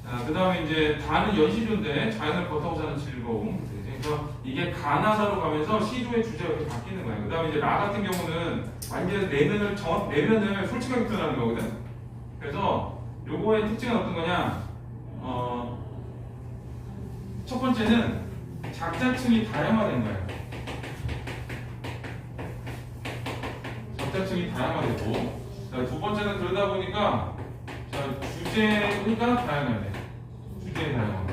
자, 그 다음에 이제 다는 연시조인데 자연을 겉하고 사는 즐거움. 그래서 이게 가나다로 가면서 시조의 주제가 이렇게 바뀌는 거예요. 그 다음에 이제 나 같은 경우는 완전 내면을 솔직하게 표현하는 거거든. 그래서 요거의 특징은 어떤 거냐? 첫 번째는 작자층이 다양화된 거예요. 작자층이 다양화되고, 두 번째는 그러다 보니까 주제가 다양화돼. 주제의 다양화.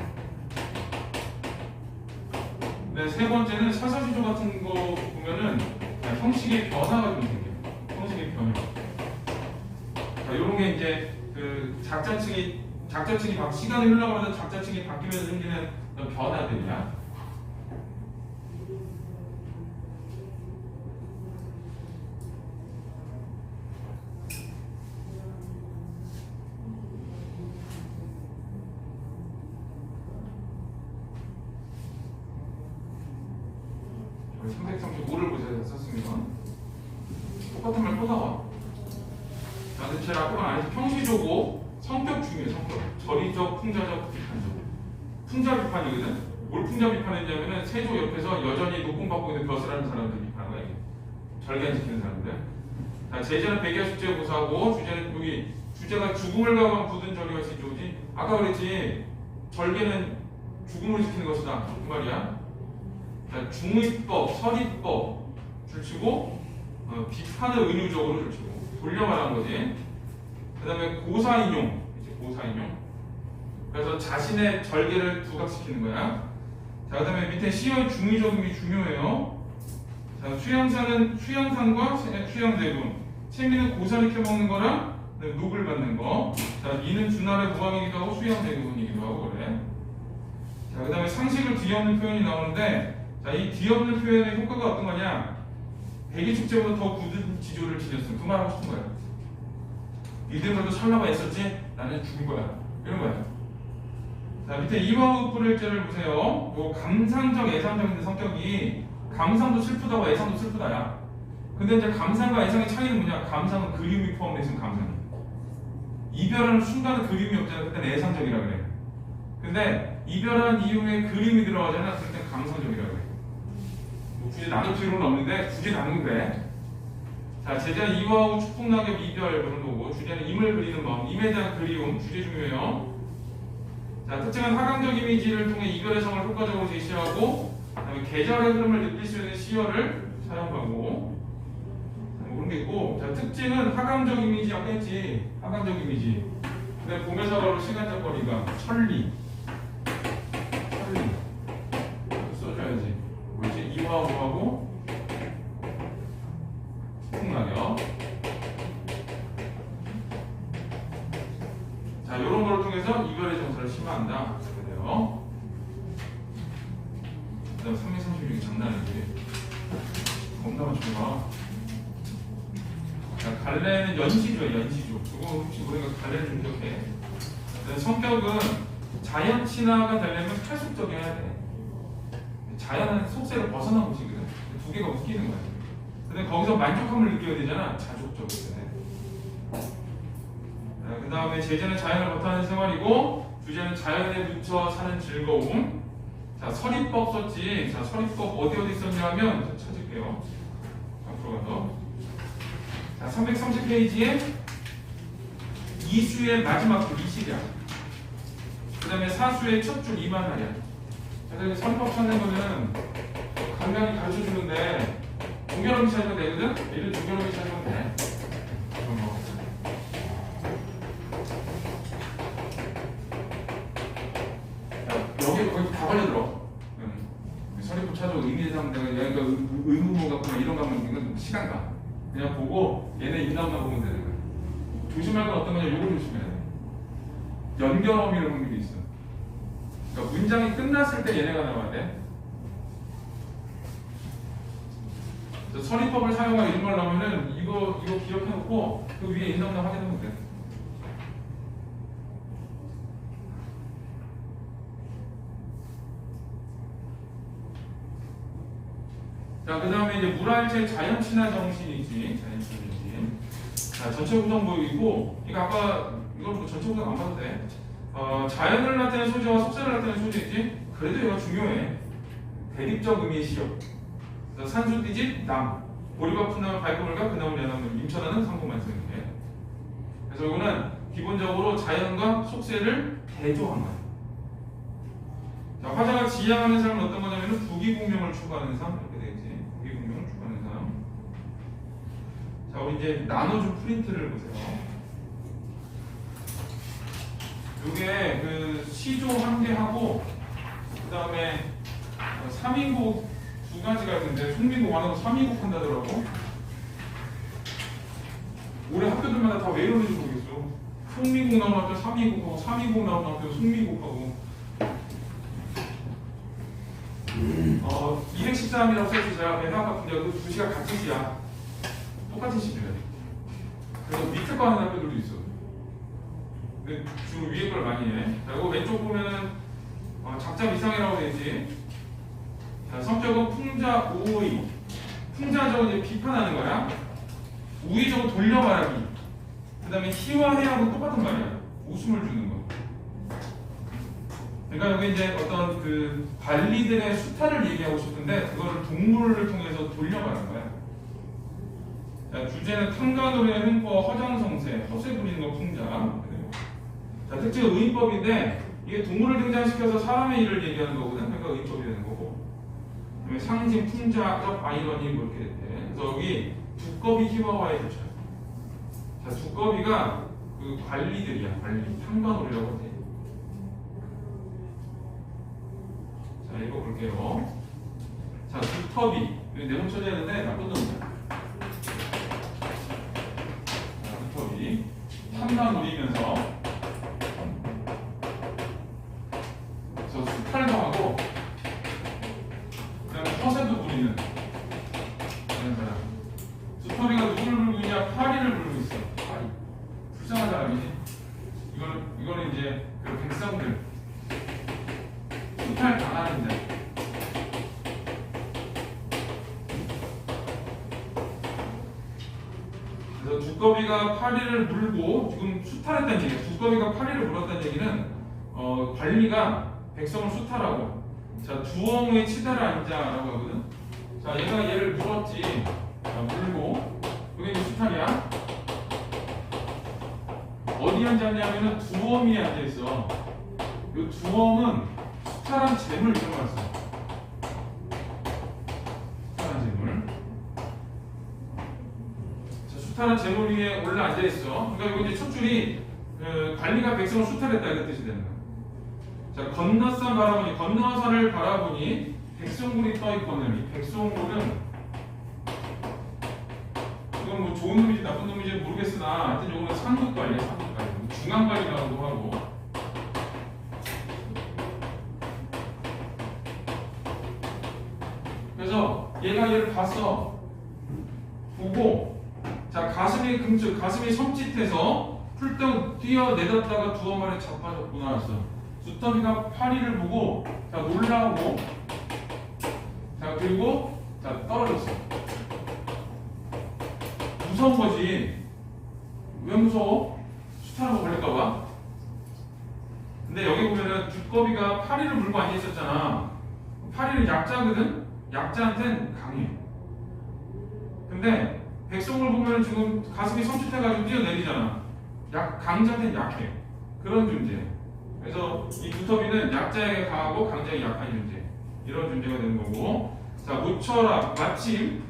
네, 세 번째는 사사시조 같은 거 보면은 형식의 변화가 좀 생겨요. 형식의 변화. 이런 게 이제 그 작자층이 시간이 흘러가면서 작자층이 바뀌면서 생기는 변화들이야. 우리 335를 보세요. 썼습니다. 똑같은 말 또 나와. 근데 제일 앞으로 안 해서 평시조고 성격 중요해요. 성격. 절이적, 풍자적, 비판적. 풍자 비판이거든. 뭘 풍자 비판했냐면은 세조 옆에서 여전히 높음받고 있는 벼슬 하는 사람들 비판한 거야. 이게. 절개 안 지키는 사람들. 자, 제재는 백야 숙제 고사고 주제는 여기 주제가 죽음을 가관 굳은 절개와 시조지. 아까 그랬지. 절개는 죽음을 지키는 것이다. 그 말이야. 자, 중의법, 서리법 줄치고 비판을 은유적으로 줄치고 돌려 말한 거지. 그 다음에 고사인용, 이제 고사인용. 그래서 자신의 절개를 부각시키는 거야. 자, 그 다음에 밑에 시의 중의적음이 중요해요. 자, 수양산과 수양대군. 채미는 고사를 켜먹는 거랑 녹을 받는 거. 자, 이는 준날의 무왕이기도 하고 수양대군이기도 하고 그래. 자, 그 다음에 상식을 뒤엎는 표현이 나오는데, 자, 이 뒤엎는 표현의 효과가 어떤 거냐? 백일축제보다 더 굳은 지조를 지녔음. 그 말 하고 싶은 거야. 이들도 설마가 있었지? 나는 죽을 거야. 이런 거야. 자, 밑에 이화우풀일제를 보세요. 요 감상적, 애상적인 성격이 감상도 슬프다고 애상도 슬프다야. 근데 이제 감상과 애상의 차이는 뭐냐? 감상은 그리움이 포함되어 있으면 감상이. 이별하는 순간은 그리움이 없잖아. 그때는 애상적이라 그래. 근데 이별한 이후에 그림이 들어가잖아. 그럴 땐 감상적이라 그래. 뭐 굳이 나눌 필요는 없는데 굳이 나누면 그래. 자, 제자는 이화하고 축복낙엽 이별 그런 거고, 주제는 임을 그리는 마음, 임에 대한 그리움, 주제 중요해요. 자, 특징은 하강적 이미지를 통해 이별의 성을 효과적으로 제시하고, 그다음에 계절의 흐름을 느낄 수 있는 시어를 사용하고, 뭐 그런 게 있고, 자, 특징은 하강적 이미지 아까 했지, 하강적 이미지. 근데 공회사가로 시간적 거리가 천리 써줘야지. 뭐지? 이화하고 풍락이요. 자, 이런 거를 통해서 이별의 정서를 심화한다. 그래요. 그다음 336이 장난 아니지. 겁나 맞추나. 자, 갈래는 연시조. 그거 혹시 모르니까 갈래를 좀 기억해. 성격은 자연 친화가 되려면 탈속적이어야 돼. 자연은 속세를 벗어난 곳이거든. 두 개가 웃기는 거야. 근데 거기서 만족감을 느껴야 되잖아. 자족적으로. 그 다음에 제재는 자연을 벗어나는 생활이고, 주제는 자연에 묻혀 사는 즐거움. 자, 서리법 썼지. 자, 서리법 어디 있었냐 하면 찾을게요. 앞으로 가서. 자, 330페이지에 이수의 마지막 줄 20이야. 그 다음에 사수의 첫 줄 2만 할이야. 그래서 선법 찾는 거는 간단히 가르쳐 주는데 동결함이 찾으면 되거든? 얘를 동결함이 찾으면 돼. 여기 거의 다 걸려들어. 선입법 찾아오고 의미상 내가 여기가 의무문 같거나 이런 거 하면 이건 시간 가. 그냥 보고 얘네 인나오나 보면 되는 거야. 조심할 건 어떤 거냐, 요걸 조심해야 돼. 연결어미를 보는 게 있어. 그러니까 문장이 끝났을 때 얘네가 나와야 돼. 선입법을 사용한 이런 걸 나오면은 이거 기억해놓고 그 위에 인나오나 확인하면 돼. 자, 그 다음에 이제 물화일체의 자연친화 정신이지. 자연친화 정신. 자, 전체 구성 보이고, 이거 아까, 이건 뭐 전체 구성 안 봐도 돼. 자연을 나타내는 소재와 속세를 나타내는 소재이지. 그래도 얘가 중요해. 대립적 의미의 시력. 산수, 띠집, 남. 보리밥, 푸나물, 발그물과 그나물, 연합물, 임천하는 상품만 쓰는 게. 그래서 이거는 기본적으로 자연과 속세를 대조한 거야. 자, 화자가 지향하는 사람은 어떤 거냐면은 부기공명을 추구하는 사람. 이렇게 되겠지. 부기공명을 추구하는 사람. 자, 우리 이제 나눠준 프린트를 보세요. 요게 그 시조 한 개 하고, 그 다음에 3인국 두 가지가 있는데, 송민국 안 하고 3인국 한다더라고. 올해 학교들마다 다 왜 이러는지 모르겠어. 송민국 나오는 학교 3인국하고, 3인국 나오는 학교 송민국하고. 213이라고 써주세요. 배당 같은 데 그 두시가 같은 시야. 똑같은 시주야. 그래서 밑에 거 하는 학교들도 있어. 근데 주로 위에 걸 많이 해. 자, 이거 왼쪽 보면은 작자 미상이라고 되지. 자, 성격은 풍자 우의. 풍자 저거 이제 비판하는 거야. 우의 저거 돌려 말하기. 그 다음에 희와 해하고 똑같은 말이야. 웃음을 주는 거. 그러니까 여기 이제 어떤 그 관리들의 수탈을 얘기하고 싶은데 그거를 동물을 통해서 돌려 말하는 거야. 자, 주제는 탕가노래, 횡포, 허장성세, 허세 부리는 거 풍자. 자, 특징은 의인법인데 이게 동물을 등장시켜서 사람의 일을 얘기하는 거거든. 그러니까 의인법이 되는 거고. 그다음에 상징, 풍자적 아이러니 뭐 이렇게 됐대. 그래서 여기 두꺼비 희화화에 붙여요. 자, 두꺼비가 그 관리들이야. 관리. 탕가노래라고 돼. 자, 이거 볼게요. 자, 두터비. 내용 처리해야 되는데 나쁜 놈이야. 자, 두터비. 탐나 노리면서 저 수탈도 하고 그 다음에 허세도 부리는 그런 사람. 두터비가 누구를 물고 있냐? 파리를 물고 있어. 파리. 불쌍한 사람이지. 이거는 이제 그 백성들 수탈 당하는데. 그래서 두꺼비가 파리를 물고 지금 수탈했다는 얘기예요. 두꺼비가 파리를 물었다는 얘기는 관리가 백성을 수탈하고, 자, 두엉의 치다를 앉아라고 하거든. 자, 얘를 물었지. 자, 물고 이게 이제 수탈이야. 어디 앉았냐면은 두엉이 앉아 있어. 이 두엉은 수탈한 재물 들어갔어. 수탈한 재물. 자, 수탈한 재물 위에 올라 앉아 있어. 그러니까 이거 이제 첫 줄이 관리가 백성을 수탈했다 이런 뜻이 되는 거야. 자, 건너산 바라보니, 건너산을 바라보니 백성굴이 떠 있거든. 이 백성굴은 이건 뭐 좋은 놈인지 나쁜 놈인지 모르겠으나 하여튼 이거는 상급관리야. 상급관리. 중앙관리라고도 하고. 그래서 얘를 봤어. 보고, 자, 가슴이 금쪽, 가슴이 섬찟해서 풀떡 뛰어내렸다가 두어 마리 자빠졌구나 했어. 두터비가 파리를 보고, 자, 놀라고, 자, 그리고, 자, 떨어졌어. 무서운 거지. 왜 무서워? 수탈하고 걸릴까봐. 근데 여기 보면은 두꺼비가 파리를 물고 앉아 있었잖아. 파리는 약자거든? 약자한텐 강해. 근데 백성을 보면 지금 가슴이 섬찟해가지고 뛰어내리잖아. 강자는 약해. 그런 존재. 그래서 이 두터비는 약자에게 강하고 강자에게 약한 존재. 이런 존재가 되는 거고. 자, 묻혀라. 마침.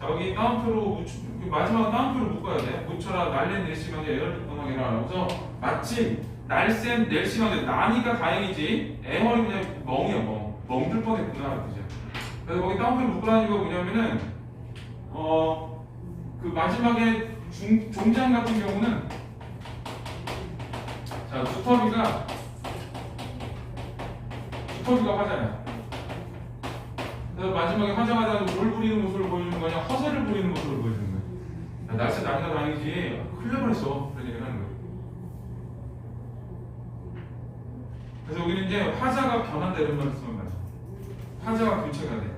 자, 여기 따옴표로 마지막 따옴표로 묶어야 돼. 묻혀라. 날랜 낼심하게 애를 떠나게라. 그래서 마침 날쌘 낼심하게. 난이가 다행이지. 애머리 그냥 멍이야 멍. 멍들 뻔했구나. 그죠? 그래서 거기 따옴표로 묶으라는 이유가 뭐냐면은 그 마지막에 종장 같은 경우는 자 두터비가 화자야. 그래서 마지막에 화장하다가 뭘 부리는 모습을 보여주는 거냐, 허세를 부리는 모습을 보여주는 거야. 날씨 나이가 다행이지. 큰일 날 뻔했어. 그런 얘기를 하는 거야. 그래서 여기는 이제 화자가 변한다 이런 말을 쓰는 거야. 화자가 교체가 돼.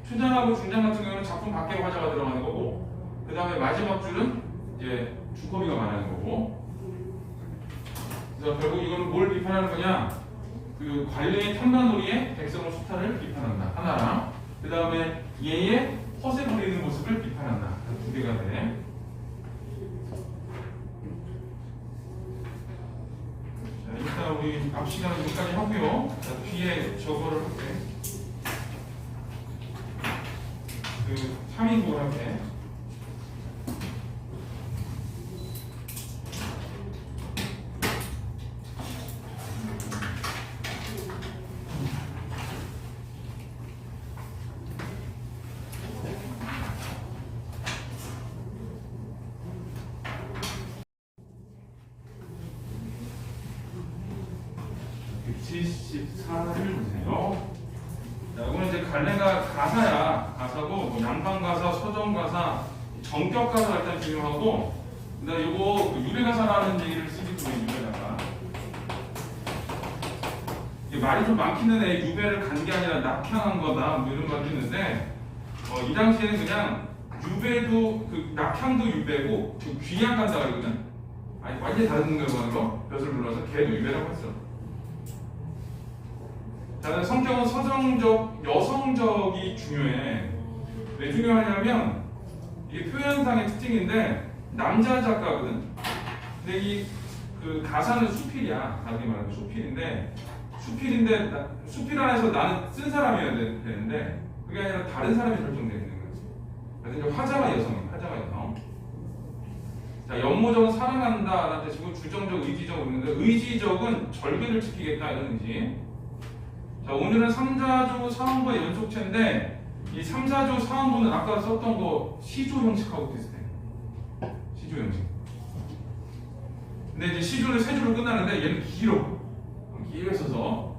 초장하고 중장 같은 경우는 작품 밖에 화자가 들어가는 거고, 그 다음에 마지막 줄은 이제 두꺼비가 말하는 거고. 그래서 결국 이거는 뭘 비판하는 거냐? 그 관례의 탐관놀이에 백성의 수탈을 비판한다. 하나랑 그 다음에 얘의 허세 부리는 모습을 비판한다. 두 개가 돼. 자, 일단 우리 앞 시간은 여기까지 하고요. 자, 뒤에 저거를 할게. 그 3인국을 할게. 보세요. 자, 이거는 이제 갈래가 가사야. 가사고, 뭐 양방 가사, 서정 가사, 정격 가사 일단 중요하고, 그다음에 요거 유배 가사라는 얘기를 쓰기도 해요. 유배가사. 이게 말이 좀 많기는 해. 유배를 간 게 아니라 낙향한 거다. 뭐 이런 말도 있는데, 이 당시에는 그냥 유배도 그 낙향도 유배고, 그 귀양 간다 그러거든. 아니 완전히 다른 거라고 하는 거. 벼슬 불러서 걔도 유배라고 했어. 자, 성격은 서정적, 여성적이 중요해. 왜 중요하냐면 이게 표현상의 특징인데 남자 작가거든. 근데 이 그 가사는 수필이야. 다르게 말하면 수필인데 수필 안에서 나는 쓴 사람이어야 되는데 그게 아니라 다른 사람이 설정되어 있는 거지. 그래서 이제 화자가 여성이야. 화자가 여성. 자, 연모적은 사랑한다 라는 뜻이고 주정적, 의지적 있는데 의지적은 절개를 지키겠다 이런 의지. 자, 오늘은 3사조 사원부의 연속체인데 이 3사조 사원부는 아까 썼던 거 시조 형식하고 비슷해. 시조 형식. 근데 이제 시조는 3조로 끝나는데 얘는 길게 써서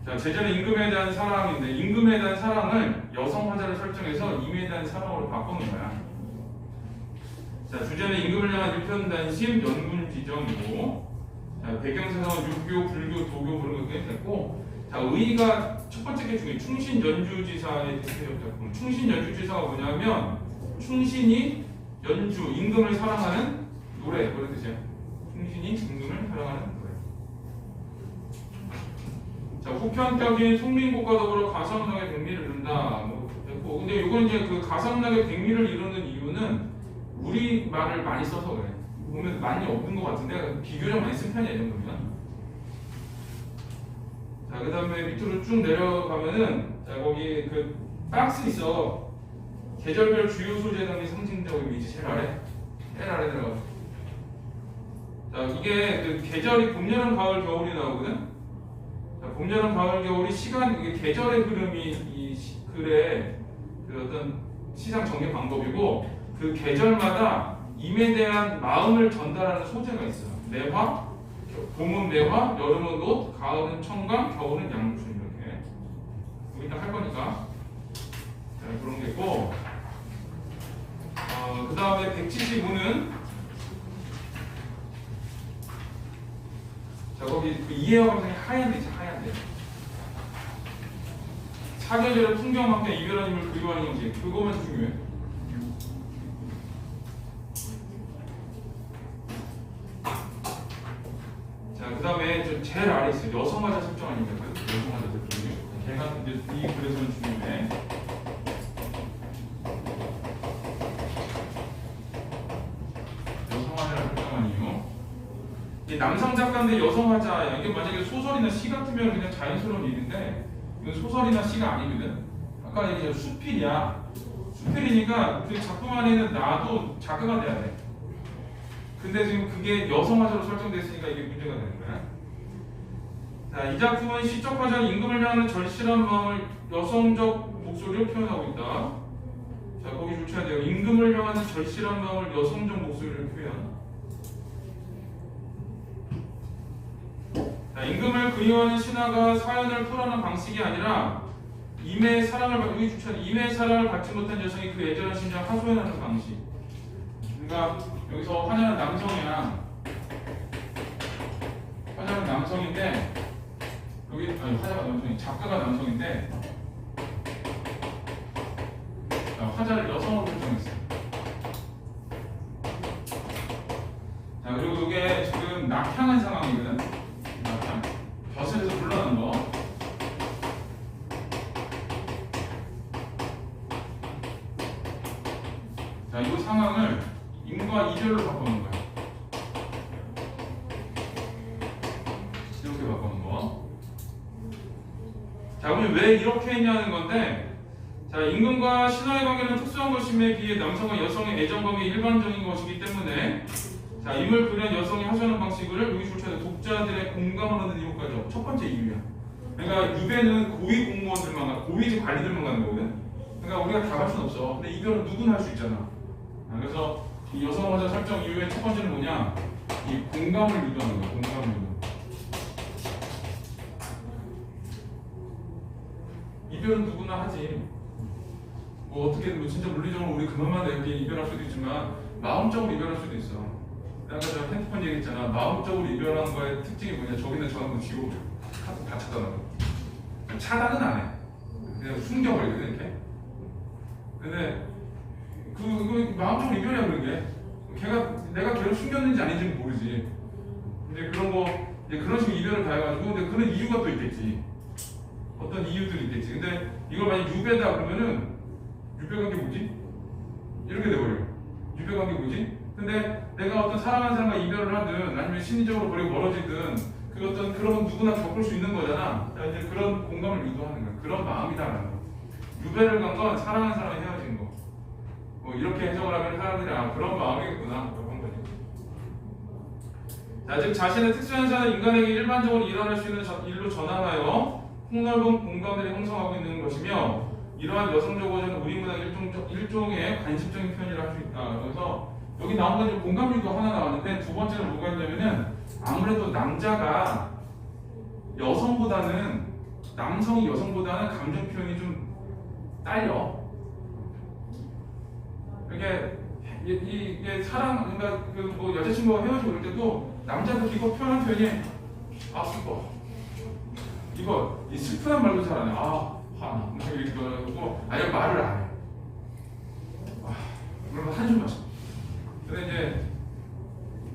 자, 제자는 임금에 대한 사랑인데 임금에 대한 사랑을 여성 화자를 설정해서 임에 대한 사랑으로 바꾸는 거야. 자, 주제는 임금을 향한 일편단심, 연군지정이고 자, 배경사상은 유교, 불교, 도교 그런 것들이 됐고 자, 의의가 첫 번째 게 중에 충신연주지사의 대표적 작품. 충신연주지사가 뭐냐면 충신이 연주, 임금을 사랑하는 노래 그런 뜻이야. 충신이 임금을 사랑하는 노래. 자, 후편격인 송민국과 더불어 가사문학의 백미를 이룬다. 뭐 됐고, 근데 이건 이제 그 가사문학의 백미를 이루는 이유는 우리 말을 많이 써서 그래. 보면 많이 없는 것 같은데 비교적 많이 쓴 편이야 이 정도면. 자, 그 다음에 밑으로 쭉 내려가면은 자, 거기 그 박스 있어. 계절별 주요 소재 등이 상징되고 있는 위치 제일 아래 들어가. 자, 이게 그 계절이 봄, 여름, 가을, 겨울이 나오거든. 자, 봄, 여름, 가을, 겨울이 시간 이게 계절의 흐름이 이 글의 그 어떤 시상 전개 방법이고 그 계절마다 임에 대한 마음을 전달하는 소재가 있어. 매화, 봄은 매화, 여름은 옷, 가을은 청강, 겨울은 양무순 이렇게. 이따 할 거니까. 자, 그런 게 있고. 그 다음에 175는 자, 거기 그 이해와 감상이 하얀 데 있지, 하얀 데. 사계절의 풍경만큼 이별한 힘을 그리워하는 형식. 그거만 중요해. 자, 그 다음에 제일 아래 있어요. 여성화자 설정 아닙니까? 여성화자 설정이. 걔가 이제 이 글에서는 중요해. 이 남성 작가인데 여성 화자야. 이게 만약에 소설이나 시 같으면 그냥 자연스러운 일인데 이건 소설이나 시가 아니거든. 아까 얘기했죠. 수필이야. 수필이니까 그 작품 안에는 나도 작가가 돼야 돼. 근데 지금 그게 여성 화자로 설정됐으니까 이게 문제가 되는 거야. 자, 이 작품은 시적 화자는 임금을 향하는 절실한 마음을 여성적 목소리로 표현하고 있다. 자, 거기 조치해야 돼요. 임금을 향하는 절실한 마음을 여성적 목소리로 표현. 자, 임금을 그리워하는 신하가 사연을 풀어내는 방식이 아니라 임의 사랑을 여기 주천 임의 사랑을 받지 못한 여성이 그 애절한 심정을 하소연하는 방식. 그러니까 여기서 화자는 남성이야. 화자는 남성인데 여기 아니 화자가 남성이 작가가 남성인데 화자를 여성으로 설정했어요. 자, 그리고 이게 지금 낙향한 상황이거든. 낙향. 벼슬에서 물러난 거. 자, 이 상황을 임과 이별로 바꾸는 거야. 이렇게 바꾸는 거. 자, 그러면 왜 이렇게 했냐는 건데, 자, 임금과 신하의 관계는 특수한 것임에 비해 남성과 여성의 애정관계 일반적인 것이기 때문에, 자, 임을 그린 여성이 하소연하는 방식을 여기 조차에 독자들의 공감을 얻는 이유까지 첫 번째 이유야. 그러니까 유배는 고위 공무원들만 가, 고위 관리들만 가는 거거든. 그러니까 우리가 다 갈 수는 없어. 근데 이별은 누구나 할 수 있잖아. 그래서 이 여성 화자 설정 이유의 첫 번째는 뭐냐? 이 공감을 유도하는 거야. 공감을 유도. 이별은 누구나 하지. 뭐 어떻게든 뭐 진짜 물리적으로 우리 그놈만 이렇게 이별할 수도 있지만 마음적으로 이별할 수도 있어. 아까 저 핸드폰 얘기했잖아. 마음적으로 이별하는 거의 특징이 뭐냐? 저기는 전화번호 지우고 카드 다 차단하고. 차단은 안 해. 그냥 숨겨버리거든 이렇게. 근데 그 마음적으로 이별이야 그런 게. 내가 걔를 숨겼는지 아닌지는 모르지. 근데 그런 거 이제 그런 식으로 이별을 다 해가지고 근데 그런 이유가 또 있겠지. 어떤 이유들이 있겠지. 근데 이걸 만약 유배다 그러면은 유배관계 뭐지? 이렇게 돼버려. 유배관계 뭐지? 근데 내가 어떤 사랑하는 사람과 이별을 하든 아니면 심리적으로 거리가 멀어지든 그 어떤 그런 누구나 겪을 수 있는 거잖아. 이제 그런 공감을 유도하는 거야. 그런 마음이다라는 거. 유배를 간 건 사랑하는 사람이 헤어진 거. 뭐 이렇게 해석을 하면 사람들이 그런 마음이겠구나 그런 거지. 자, 즉 자신의 특수한 사는 인간에게 일반적으로 일어날 수 있는 일로 전환하여 폭넓은 공감들이 형성하고 있는 것이며 이러한 여성적 어조는 우리 문화 일종의 관습적인 표현이라 할 수 있다. 그래서 여기 나온 건 공감 유도 하나 나왔는데 두 번째는 뭐가 있냐면은 아무래도 남자가 남성이 여성보다는 감정 표현이 좀 딸려. 이게 사랑, 그러니까 그 뭐 여자친구가 헤어지고 그럴 때도 남자들 이거 표현한 표현이 슬퍼. 이거 이 슬프단 말도 잘 안 해. 화나. 이렇게 하고 아니면 말을 안 해. 그러면 한숨 마셔. 근데 이제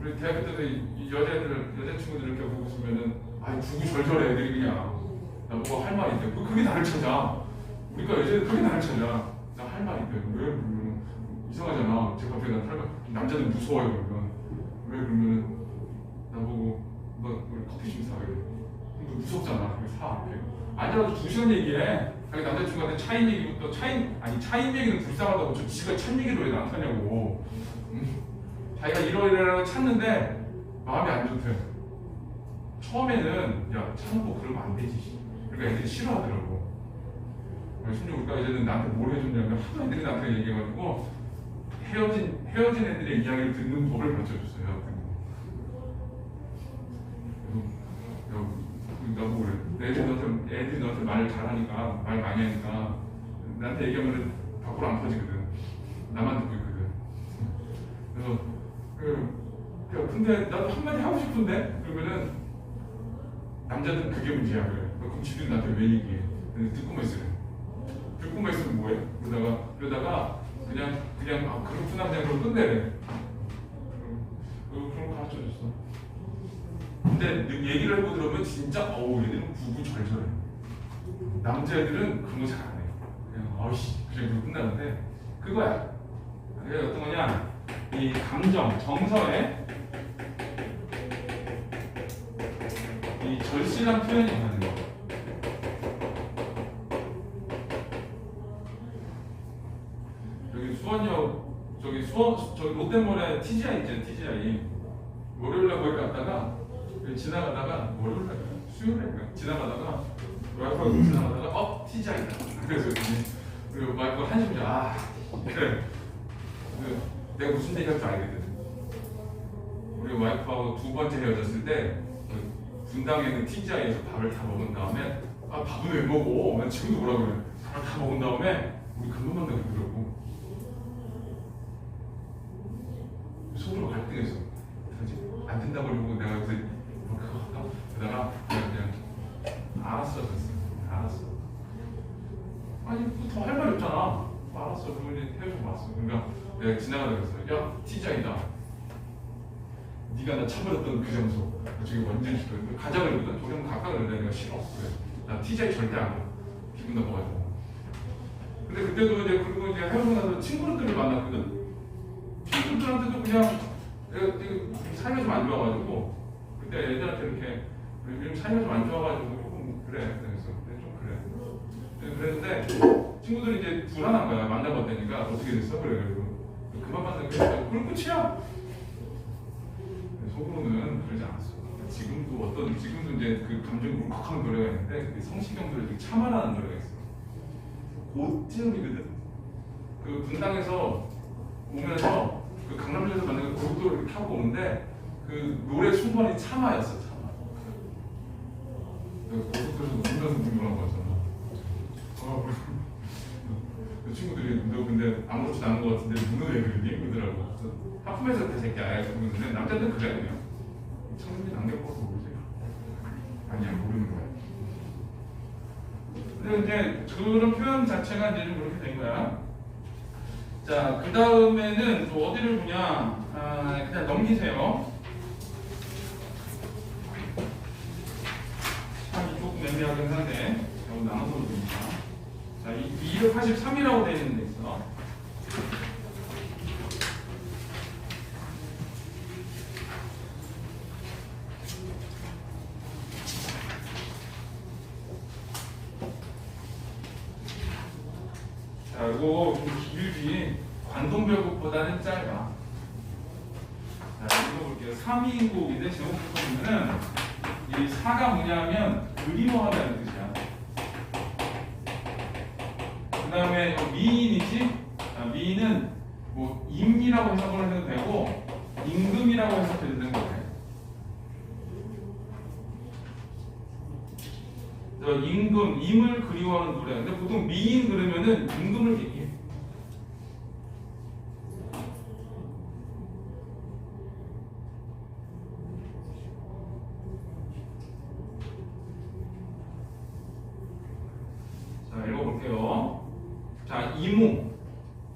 우리 대학교 때도 여자친구들 이렇게 보고 있으면은 구구절절해 애들이 그냥 나 뭐 할 말이 있대. 그게 나를 찾아. 우리가 여자들 그게 나를 찾아. 나 할 말이 있대. 왜? 이상하잖아. 제가 갑자기 남자들 무서워요 그러면. 왜 그러면은 나보고 너 우리 커피 좀 사. 너 무섭잖아. 사. 아니라도 2시간 얘기해. 자기 남자친구한테 차인 얘기부터 차인 얘기는 불쌍하다고 저 지가 찬 얘기를 왜 나한테 하냐고. 자기가 이러이러라고 찾는데 마음이 안 좋대. 처음에는 야 참고 그러면 안 되지. 그러니까 애들이 싫어하더라고. 심지어 우리가 이제는 나한테 뭘 해줬냐면 하도 애들이 나한테 얘기해가지고 헤어진 애들의 이야기를 듣는 법을 가르쳐줬어요. 나보고 그래. 애들이 너한테 말을 잘하니까 말 많이 하니까 나한테 얘기하면 밖으로 안 퍼지거든. 나만 듣고 있거든. 그래서 근데 나도 한마디 하고 싶은데 그러면은 남자들은 그게 문제야. 그래. 그럼 지들이 나한테 왜 얘기해? 근데 듣고만 있으래. 듣고만 있으면 뭐해? 그러다가 그냥 그렇구나 그냥 그걸 끝내래. 그런 거 가르쳐줬어. 근데 얘기를 해보고 들으면 진짜 얘들은 구구절절해. 남자애들은 그런 거 잘 안 해. 그냥 그래 그거 끝나는데 그거야. 그게 어떤 거냐? 이 감정, 정서에 확실한 표현이 가는 거. 여기 수원역 저기 롯데몰에 TGI 있잖아요. TGI 월요일날 거기 갔다가 지나가다가 월요일날 수요일날 지나가다가 와이프가 지나가다가 TGI다. 그래서 그리고 와이프가 한숨 자. 그래. 내가 무슨 얘기할 줄 알거든. 우리 와이프하고 두 번째 헤어졌을 때 분당에 있는 TGI에서 밥을 다 먹은 다음에 밥은 왜 먹어? 난 지금도 뭐라 그래. 밥을 다 먹은 다음에 우리 근무 만나고 그러고 속으로 갈등했어. 안 된다고 그러고 내가 요새 그러다가 그냥 알았어 그랬어. 알았어. 아니 더 할 말이 없잖아. 알았어. 그러면 이제 헤어져 봤어. 그러니까 내가 지나가다 그랬어. 야 TGI다. 네가 나 차버렸던 그 장소. 저기 완전 싫어. 가자 그러거든. 도령 가까 그러는데 내가 싫어. 그래. 나 TGI 절대 안 가. 기분 나빠가지고. 근데 그때도 이제 그리고 이제 헤어지고 나서 친구들을 만났거든. 친구들한테도 그냥 내가 사이가 좀 안 좋아가지고 그때 애들한테 이렇게 요즘 사이가 좀 안 좋아가지고 조금 그래. 그래서 좀 그래. 그랬는데 친구들이 이제 불안한 거야. 만나봤다니까 어떻게 됐어? 그래가지고 그만 만나게 그럼 끝이야. 속으로는 그러지 않았어. 지금도 이제 그 감정이 울컥하는 노래가 있는데 그 성시경들이 되게 참아라는 노래가 있어. 고지음이거든. 그 분당에서 오면서 그 강남역에서 만나는 고속도로 이렇게 타고 오는데 그 노래 순번이 참아였어. 참아. 고속도로에서 운전해서 운전하고 왔잖아. 그 친구들이 너 근데 아무렇지도 않은 것 같은데 눈을 왜 그러니? 그러더라고. 하품해서 그 새끼야. 그러는데 남자들은 그래 그냥. 청년이 남녀 벗어 모르지. 아니야 모르는 거야. 근데 이제 그런 표현 자체가 이제 좀 그렇게 된 거야. 자, 그 다음에는 또 어디를 보냐? 그냥 넘기세요. 참 조금 애매하긴 한데, 이거 나눠서 보니까. 자, 283이라고 되어 있는 데 있어. 자, 이거 좀 길지. 관동별곡보다는 짧아. 자, 읽어볼게요. 3인곡인데 제목부터 보면은 이 4가 뭐냐면 그리워하다는 뜻이야. 그 다음에 미인이지? 자, 미인은 뭐 임이라고 해석을 해도 되고 임금이라고 해석해도 되는 거예요. 임금, 임을 그리워하는 노래. 근데 보통 미인 그러면은 임금을 얘기해. 자, 읽어볼게요. 자, 이모.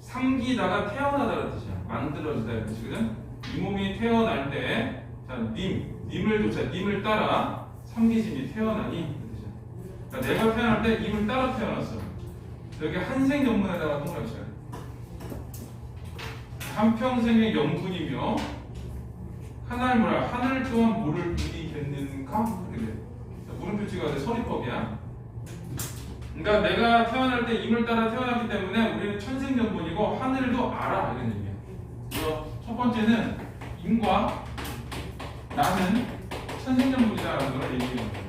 삼기다가 태어나다라는 뜻이야. 만들어지다라는 뜻이거든. 이 몸이 태어날 때, 자, 님을 쫓아, 님을 따라 삼기심이 태어나니. 그러니까 내가 태어날 때 임을 따라 태어났어. 여기 한생 연문에다가 동그라미 쳐야 돼. 한평생의 연분이며 하늘 또한 뭐를 이기겠는가? 이렇게 물음표치가 돼. 서리법이야. 그러니까 내가 태어날 때 임을 따라 태어났기 때문에 우리는 천생연분이고 하늘도 알아 이런 얘기야. 그래서 첫 번째는 임과 나는 천생연분이다라는 걸 얘기해 줍니다.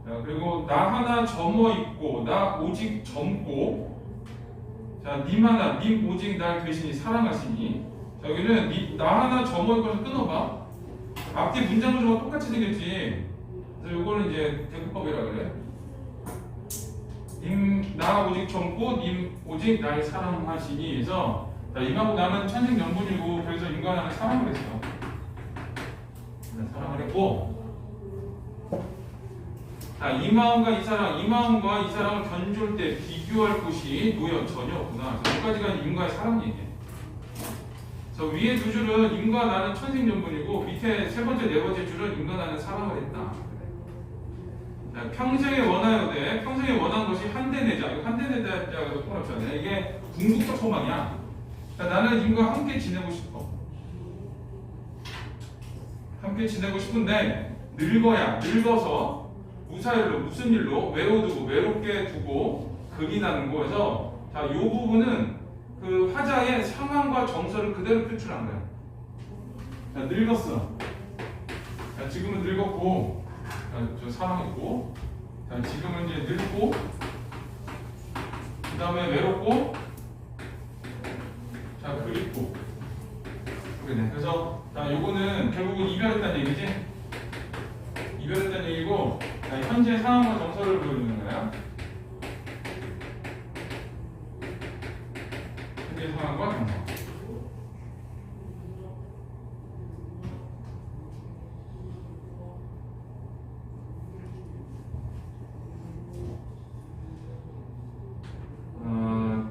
자, 그리고 나 하나 점어 있고 나 오직 젊고 자, 님 하나 님 오직 날 대신히 사랑하시니 자, 여기는 나 하나 점어 있고서 끊어봐. 앞뒤 문장 구조가 똑같이 생겼지. 그래서 이거는 이제 대꾸법이라 그래. 나 오직 젊고 님 오직 날 사랑하시니 해서 자, 임하고 나는 천생연분이고 그래서 임과 나는 사랑을 했어. 사랑을 했고 자, 이 마음과 이 사랑을 견줄 때 비교할 곳이 전혀 없구나. 여기까지가 임과의 사랑 얘기해. 저 위에 두 줄은 임과 나는 천생연분이고 밑에 세 번째, 네 번째 줄은 임과 나는 사랑을 했다. 자, 평생에 원하여되 평생에 원한 것이 한대 내자. 이거 한대 내자가 통합잖아요. 이게 궁극적 소망이야. 자, 나는 님과 함께 지내고 싶어. 함께 지내고 싶은데 늙어서 무사일로 무슨 일로 외로두고 외롭게 두고 극이 나는 거에서 자, 이 부분은 그 화자의 상황과 정서를 그대로 표출한 거야. 자, 늙었어. 자, 지금은 늙었고, 자, 저 사망했고, 자, 지금은 이제 늙고, 그 다음에 외롭고, 자, 그립고. 그래서 자, 요거는 결국은 이별했다는 얘기지? 이별했다는 얘기고, 자, 현재 상황과 정서를 보여주는 거야. 현재 상황과 정서.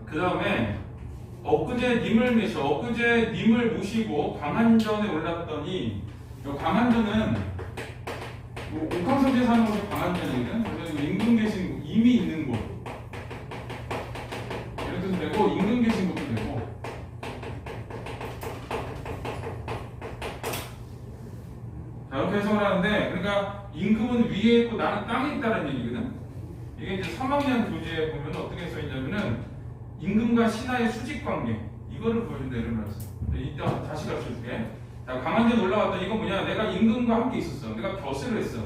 그 다음에 엊그제 님을 모시고 광안전에 올랐더니 이 광안전은 뭐 옥황성지에 사는 곳이 광안전이거든. 그래서 임금 계신 이미 있는 곳 이런 뜻도 되고 임금 계신 곳도 되고 자 이렇게 해석을 하는데 그러니까 임금은 위에 있고 나는 땅에 있다는 얘기거든. 이게 이제 3학년 교재에 보면 어떻게 써있냐면은 임금과 신하의 수직 관계 이거를 보여준다 이런 말씀. 이따 다시 가르쳐줄게. 자, 광안전 올라왔다. 이건 뭐냐? 내가 임금과 함께 있었어. 내가 벼슬을 했어.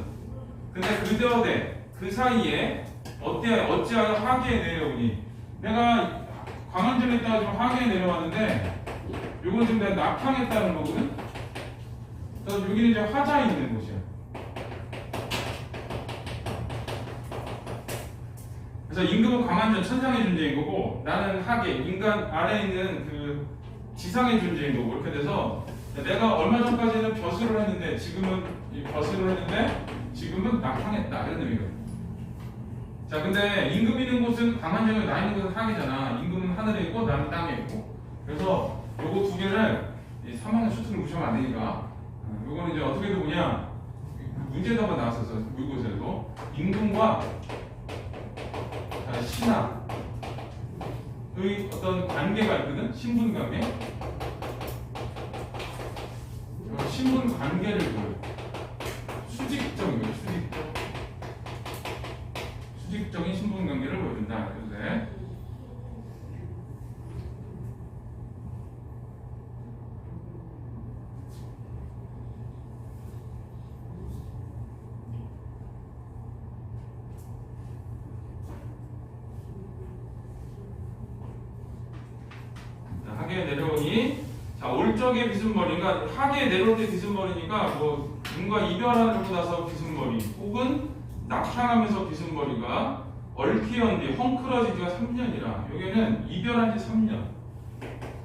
근데 그대어대 그 사이에 어찌하여 하계에 내려오니? 내가 광안전에 있다가 좀 하계에 내려왔는데, 요건 지금 내가 낙향했다는 거거든. 그래서 여기는 이제 화자에 있는 곳이야. 그래서 임금은 광안전 천상의 존재인 거고 나는 하계 인간 아래에 있는 그 지상의 존재인 거고 이렇게 돼서 내가 얼마 전까지는 벼슬을 했는데 지금은 낙향했다 이런 의미거든. 자 근데 임금 있는 곳은 광안전이고 나 있는 곳은 하계잖아. 임금은 하늘에 있고 나는 땅에 있고. 그래서 요거 두 개를 3학년 수특을 무시하면 안 되니까 요거는 이제 어떻게 보냐 문제도 한번 나왔었어. 모의고사에도 임금과 신하의 어떤 관계가 있거든? 신분 관계? 신분 관계를 보여. 수직적인 거예요, 수직적인 신분 관계를 보여준다. 그래서 네. 하계에 내려오니 자 올적의 비순머리 그러니까 하계에 내려올 때 비순머리니까 뭐 누군가 이별하고 나서 비순머리 혹은 낙향하면서 비순머리가 얽히언 뒤 헝클어지기가 3년이라 여기는 이별한 지 3년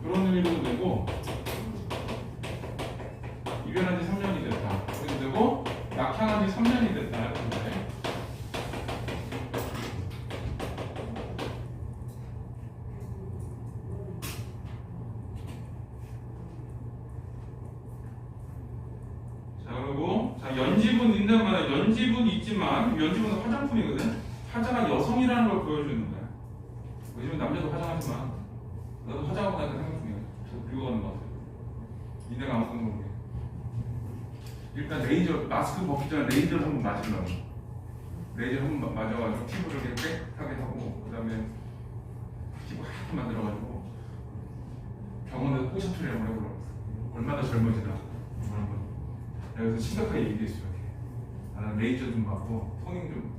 그런 의미로도 되고 이별한 지 3년이 됐다 그래도 되고 낙향한 지 3년이 됐다 이렇게 돼. 연지분 있는 말은 연지분 있지만 연지분은 화장품이거든. 화자가 여성이라는 걸 보여주는 거야. 요즘은 남자도 화장하지만 나도 화장하고 나니까 생각 중이야. 저 늙어가는 것 같아. 니네가 아무것도 모르게. 일단 레이저 마스크 벗기 전에 레이저를 한번 맞으려고. 레이저 한번 맞아가지고 피부를 이렇게 깨끗하게 하고 그 다음에 피부 하얗게 만들어가지고 병원에서 호셔틀이라고 해보려고. 얼마나 젊어지나. 내가 그래서 심각하게 얘기했어. 나는 레이저 좀 받고 토닝 좀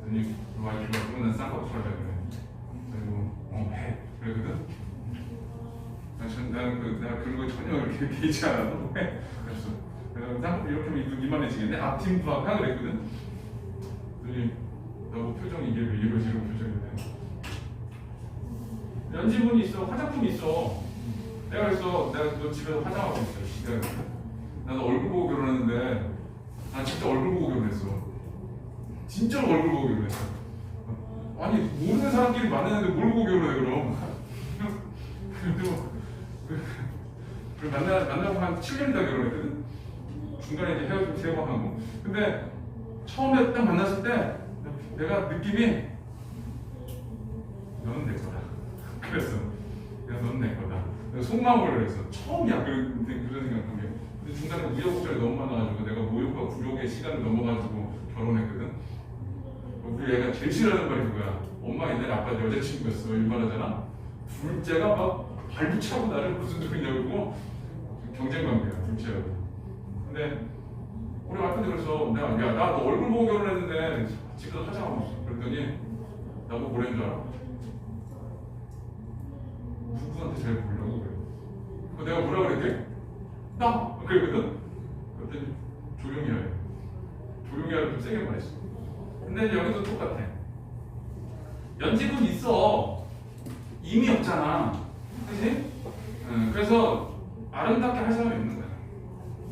근육 와이프가 그러면 싼거 팔라 그래. 그리고 해 그러거든. 내가 그런 거 전혀 이렇게 얘기하지 않아도 해. 그래서 쌍꺼풀 이렇게 하면 눈 이만해지겠네. 앞팀 부학하 그랬거든. 눈이 너무 표정이 이게 왜 이러지 이런 표정인데. 연지분이 있어, 화장품이 있어. 내가 그래서 내가 너 집에서 화장하고 있어. 나도 얼굴 보고 결혼했는데 난 진짜 얼굴 보고 결혼했어. 진짜로 얼굴 보고 결혼했어. 아니 모르는 사람끼리 만났는데 뭘 보고 결혼해 그럼. 그리고 만나고 한 7년 있다 결혼했거든. 중간에 이제 헤어지고 3번 하고. 근데 처음에 딱 만났을 때 내가 느낌이 너는 내 거다. 그랬어. 그래서 넌 내 거다. 속마음을 그랬어. 처음이야 그런 생각한 게. 근데 중간에 우여곡절이 너무 많아가지고 내가 모욕과 굴욕의 시간을 넘어가지고 결혼했거든. 우리 애가 제일 싫어하는 말이 그거야. 엄마 옛날에 아빠 여자친구였어. 이 말하잖아. 둘째가 막 발붙이고 나를 무슨 소리냐고 경쟁 관계야 둘째하고. 근데 우리 와이프도 그래서 내가 야 나 너 얼굴 보고 결혼했는데 집에서 하자고 그랬더니 나보고 뭐라는 줄 알아? 누구한테 잘 보려고 그래. 내가 뭐라 그랬게? 나! 그랬거든? 그랬더니 조용히 하래. 조용히 하래 좀 세게 말했어. 근데 여기도 똑같아. 연집은 있어. 이미 없잖아. 그치? 그래서 아름답게 할 사람이 있는 거야.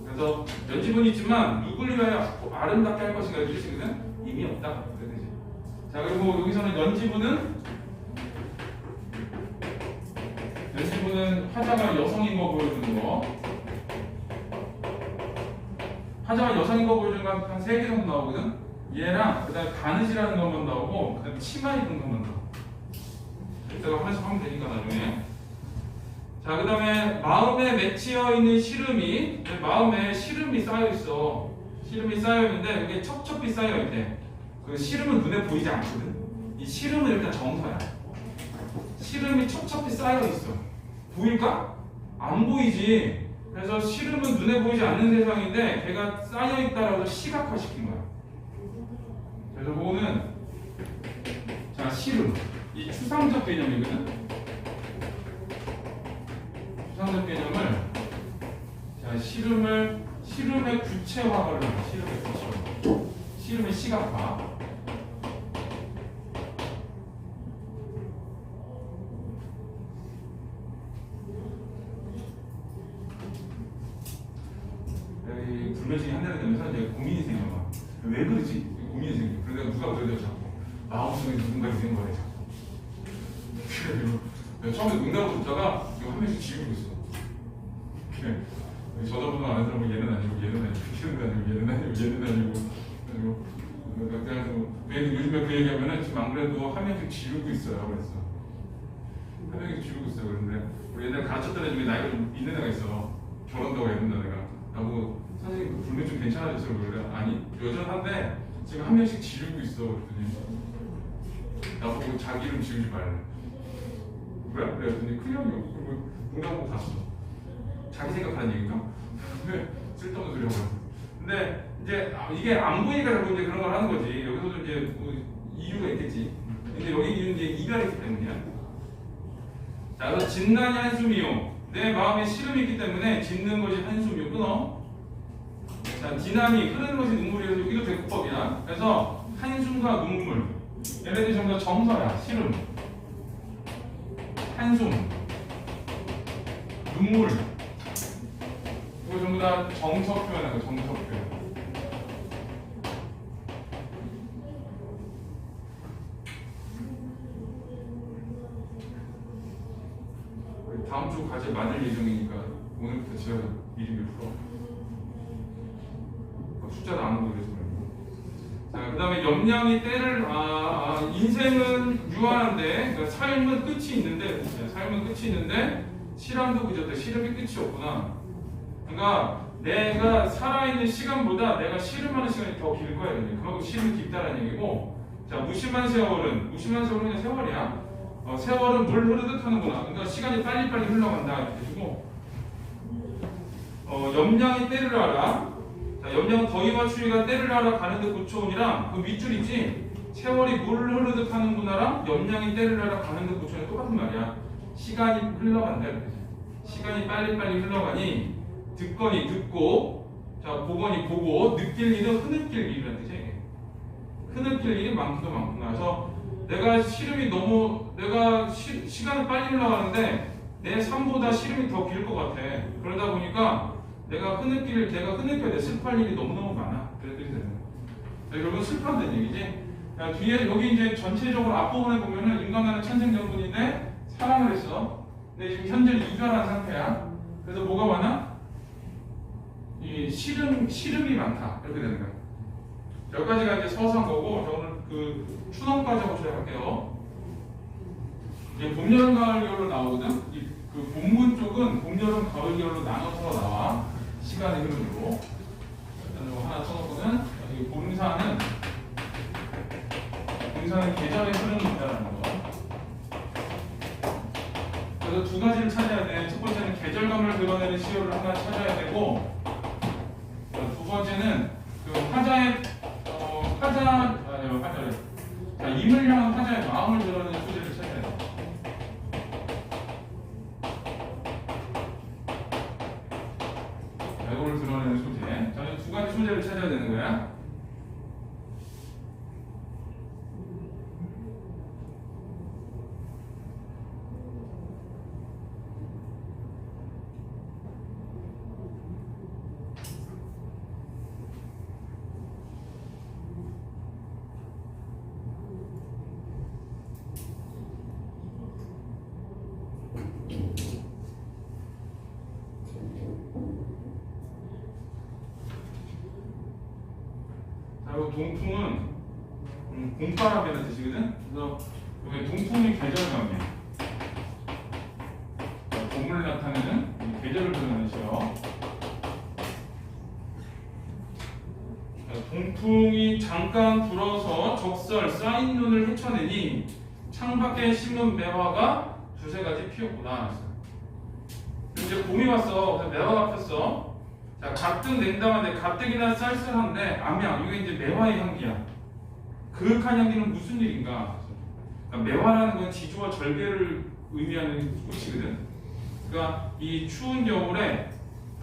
그래서 연집은 있지만 누굴 위하여 아름답게 할 것인가 이 뜻이거든? 이미 없다. 그치? 자, 그리고 여기서는 연지부는 화자가 여성인 거 보여주는 거. 화자가 여성인 거 보여주는 거 한 3개 정도 나오거든? 얘랑 그 다음에 바느질하는 것만 나오고 그 다음에 치마 입는 것만 나오고. 이따가 하나씩 하면 되니까 나중에. 자, 그 다음에 마음에 맺혀 있는 시름이, 마음에 시름이 쌓여있어. 시름이 쌓여있는데 이게 첩첩이 쌓여있대. 그 시름은 눈에 보이지 않거든? 이 시름은 일단 정서야. 시름이 첩첩이 쌓여있어. 보일까? 안 보이지. 그래서 시름은 눈에 보이지 않는 세상인데 걔가 쌓여있다라고 시각화시킨 거야. 그래서 그거는 자, 시름. 이 추상적 개념이거든? 추상적 개념을 자, 시름의 구체화를 하는 거야. 시름의 구체화. 시름의 시각화. 불면증이 한 달이 되면서 이제 고민이 생겨봐. 왜 그러지? 고민이 생겨. 그러다가 누가 그러더라고 자꾸. 마음속에 누군가 있는 거래 자꾸. 처음에 농담으로 듣다가 이거 한 명씩 지우고 있어. 그래. 저자분은 아는 사람은 얘는 아니고 얘는 아니고 얘는 아니고 얘는 아니고 그래가지고 요즘에 그 얘기하면은 지금 안 그래도 한 명씩 지우고 있어요. 그랬어. 한 명씩 지우고 있어요. 그런데 우리 옛날에 가르쳤던 애 중에 나이가 좀 있는 애가 있어. 결혼도 하고 애는다 내가. 나보고 선생님 그 불면 좀 괜찮아졌어요. 그래. 아니 여전한데 지금 한 명씩 지우고 있어. 그랬더니 나보고 자기 이름 지우지 말래. 뭐야? 그랬더니 큰 형이 없고 농담하고 갔어. 자기 생각하는 얘기인가? 근데 쓸데없는 소리 하고. 근데 이제 이게 안 보이니까 자꾸 이제 그런 걸 하는 거지. 여기서도 이제 뭐 이유가 있겠지. 근데 여기 이유는 이제 이별이 있기 때문이야. 자, 그래서 진난이 한숨이요. 내 마음에 시름이 있기 때문에 짓는 것이 한숨이요. 끊어. 자, 디나미 흐르는 것이 눈물이어서 여기도 대꾸법이야. 그래서 한숨과 눈물. 얘네들이 전부 다 정서야. 시름, 한숨, 눈물. 이거 전부 다 정서 표현하는 거야. 정서 표현. 다음 주 과제 많을 예정이니까 오늘부터 제가 미리 풀어. 숫자도 안 오고 그러지 말고. 자, 그 다음에 염량이 때를 인생은 유한한데 그러니까 삶은 끝이 있는데 시람도 그쳤대. 시름이 끝이 없구나. 그러니까 내가 살아있는 시간보다 내가 시름하는 시간이 더 길 거야. 그만큼 시름이 깊다는 얘기고. 자, 무심한 세월은 그냥 세월이야. 세월은 물 흐르듯 하는구나. 그러니까 시간이 빨리빨리 흘러간다. 이렇게 해주고. 염량이 때를 알아. 자, 염량은 더위와 추위가 때를 알아 가는 듯 고쳐오니랑 그 밑줄이지. 세월이 물 흐르듯 하는구나랑 염량이 때를 알아 가는 듯 고쳐오니 똑같은 말이야. 시간이 흘러간다. 이렇게. 시간이 빨리빨리 흘러가니 듣거니 듣고, 자, 보거니 보고, 느낄 일은 흐느낄 일이라는 뜻이야. 흐느낄 일이 많기도 많구나. 그래서 내가 시름이 너무 시간은 빨리 흘러가는데 내 삶보다 시름이 더 길 것 같아. 그러다 보니까 내가 흐느껴야 돼. 슬퍼할 일이 너무너무 많아. 그래야 되는 거야. 결국은 슬퍼한다는 얘기지. 야, 뒤에 여기 이제 전체적으로 앞부분에 보면은 인간과는 천생연분인데 사랑을 했어. 근데 지금 현재 이별한 상태야. 그래서 뭐가 많아? 이 시름이 많다. 이렇게 되는 거야. 여기까지가 이제 서사인 거고, 저 오늘 그 추론까지 하고 시작할게요. 이게 봄, 여름, 가을, 겨울로 나오거든. 그 본문 쪽은 봄, 여름, 가을, 겨울로 나눠서 나와. 시간의 흐름으로. 일단 이거 하나 써놓고는 이 봉사는 계절의 흐름이 있다는 거. 그래서 두 가지를 찾아야 돼. 첫 번째는 계절감을 드러내는 시효를 하나 찾아야 되고, 두 번째는 그 화자의 자, 임을 향한 화자의 마음을 드러내는 소재를 찾아야 돼. 이거를 드러내는 소재. 자, 이 두 가지 소재를 찾아야 되는 거야. 동풍은 봄바람이라는 뜻이거든. 그래서 여기 동풍이 계절감이야. 봄을 나타내는 계절을 드러내는 시요. 동풍이 잠깐 불어서 적설 쌓인 눈을 헤쳐내니 창밖에 심은 매화가 두세 가지 피었구나. 이제 봄이 왔어. 그래서 매화가 폈어. 자, 가뜩 냉담한데 가뜩이나 쌀쌀한데 암양, 이게 이제 매화의 향기야. 그윽한 향기는 무슨 일인가? 그러니까 매화라는 건 지조와 절개를 의미하는 꽃이거든. 그러니까 이 추운 겨울에,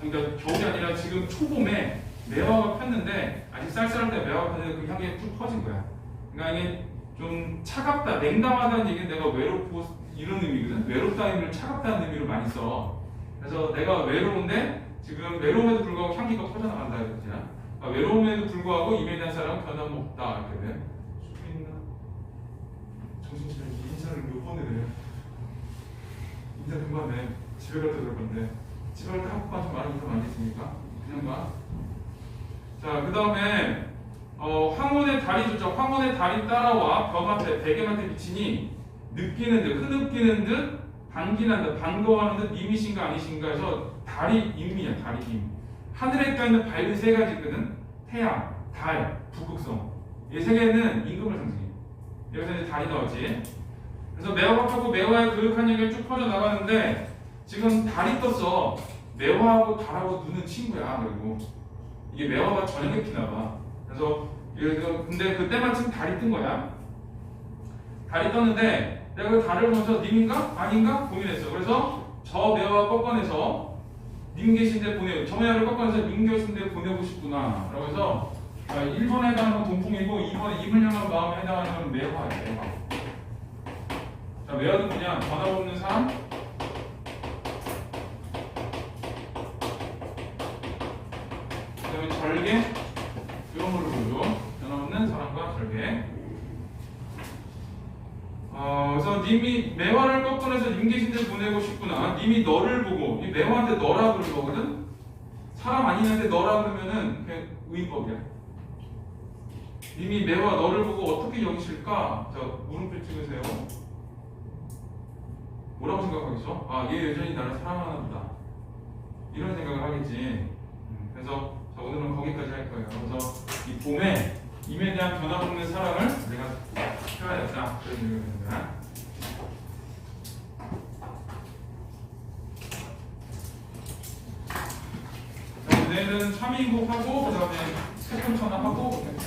그러니까 겨울이 아니라 지금 초봄에 매화가 폈는데 아직 쌀쌀할 때 매화가 폈는데 그 향기가 쭉 퍼진 거야. 그러니까 이게 좀 차갑다, 냉담하다는 얘기는 내가 외롭고 이런 의미거든. 외롭다는 의미를 차갑다는 의미로 많이 써. 그래서 내가 외로운데 지금 외로움에도 불구하고 향기가 퍼져나간다 이거지. 그러니까 외로움에도 불구하고 임에 대한 사람은 변함없다 이렇게 돼. 수고 있나? 정신 차려. 인사를 몇 번을 해. 인사 금방 해. 집에 갈 때 그럴 건데. 집에 갈 때 한국 가서 많이 인사 많이 했으니까 그냥 가. 자, 그 다음에 황혼의 달이 좋죠. 황혼의 달이 따라와 벽 앞에 베개한테 비치니 느끼는 듯, 흐느끼는 듯, 반기는 듯, 반가워하는 듯 님이신가 아니신가 해서 달이 임이야. 달이 임. 하늘에 떠있는 밝은 세 가지 있거든. 태양, 달, 북극성. 이 세 개는 임금을 상징해. 여기서 이제 달이 나왔지. 그래서 매화가 폈고 매화의 그윽한 향기가 쭉 퍼져 나가는데 지금 달이 떴어. 매화하고 달하고 눈은 친구야. 그리고 이게 매화가 저녁에 피나 봐. 그래서 근데 그때 마침 달이 뜬 거야. 달이 떴는데 내가 그 달을 보면서 님인가 아닌가 고민했어. 그래서 저 매화 꺾어내서 님 계신데 보내고, 저 매화를 꺾어내서 님 계신데 보내고 싶구나 라고 해서 1번에 해당하는 건 동풍이고 2번에 임을 향한 마음에 해당하는 건 매화예요. 매화. 자, 매화는 그냥 변함없는 삶, 그 다음에 절개, 이런 걸로 보여줘. 변함없는 사랑과 절개. 그래서 님이 매화를 꺾어내서 님 계신 데 보내고 싶구나. 님이 너를 보고, 이 매화한테 너라 그런 거거든. 사람 아니는데 너라 그러면은 그냥 의인법이야. 님이 매화 너를 보고 어떻게 여기실까? 자, 물음표 찍으세요. 뭐라고 생각하겠어? 아, 얘 여전히 나를 사랑하나 보다. 이런 생각을 하겠지. 그래서 자, 오늘은 거기까지 할 거예요. 그래서 이 봄에 임에 대한 변함없는 사랑을 내가 표현했다. 그런 얘기입니다. 자, 내일은 3인국 하고, 그 다음에 세컨천하 하고, 이렇게.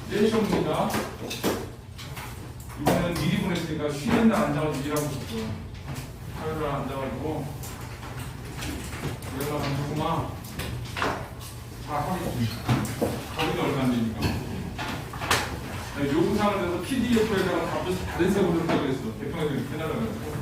내일 시험입니다. 이번에는 미리 보냈으니까 쉬는 날 앉아가지고 일하고 있어. 화요일 앉아가지고. 내가 만들구만. 다 하겠습니다. 가격이 얼마 안 되니까. 요구사항을 내서 PDF에다가 답을 다른 색으로 한다고 했어. 대표가 이렇게 해달라고 해서.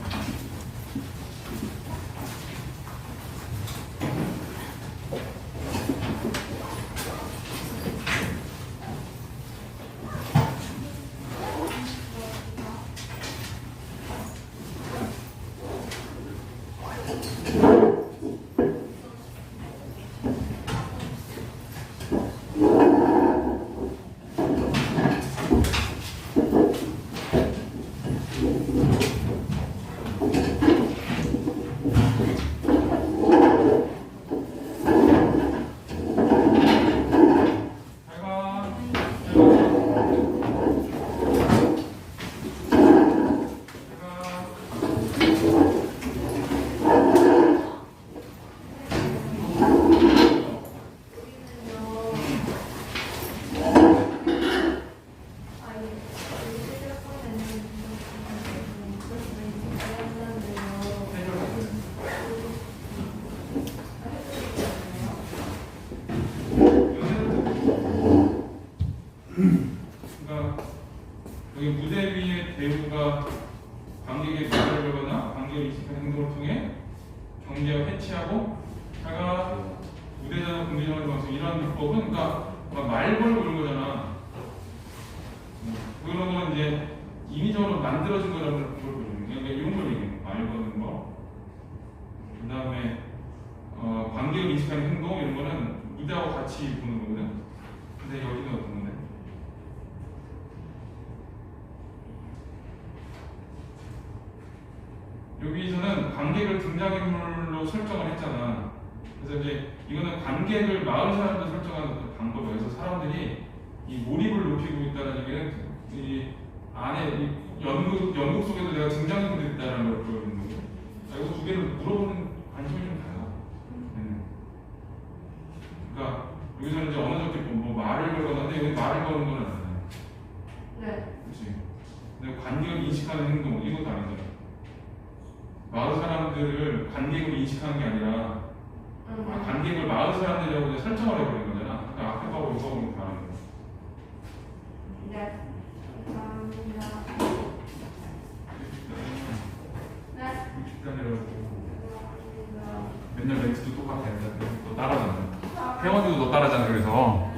누가 관객의 말을 걸거나 관객을 인식하는 행동을 통해 경계와 해치하고 자가 우대자나 공개적인 방식 이러한 비법은 그러니까 말 걸고 이런 거잖아. 그런 거는 이제 인위적으로 만들어진 거라는 걸 보여주는 그러니까 이런 걸 얘기해. 말 거는 거. 그 다음에 관객을 인식하는 행동 이런 거는 이다하고 같이 보는 거거든. 근데 여기는 어떤 건데? 여기서는 관객을 등장인물로 설정을 했잖아. 그래서 이제 이거는 관객을 마을 사람들 설정하는 그 방법이에요. 그래서 사람들이 이 몰입을 높이고 있다는 얘기는 이 안에 이 연극 속에도 내가 등장인물이 있다는 걸 보여주는 거고. 이거 두 개를 물어보는 관점이 좀 달라. 그러니까 여기서는 이제 언어적 기법, 뭐 말을 걸거나 근데 여기 말을 거는 건 아니잖아요. 네. 그렇지. 근데 관객을 인식하는 행동 이것도 아니잖아. 마을 사람들을 관객으로 인식하는 게 아니라 관객을 마을 사람들이라고 이제 설정을 해버리는 거잖아. 그러니까 앞에 거하고 이거하고 다른 거. 네. 감사합니다. 네. 60단이라고 감사합니다. 맨날 멘트도 똑같아. 너 따라하잖아. 회원들도 너 따라하잖아. 그래서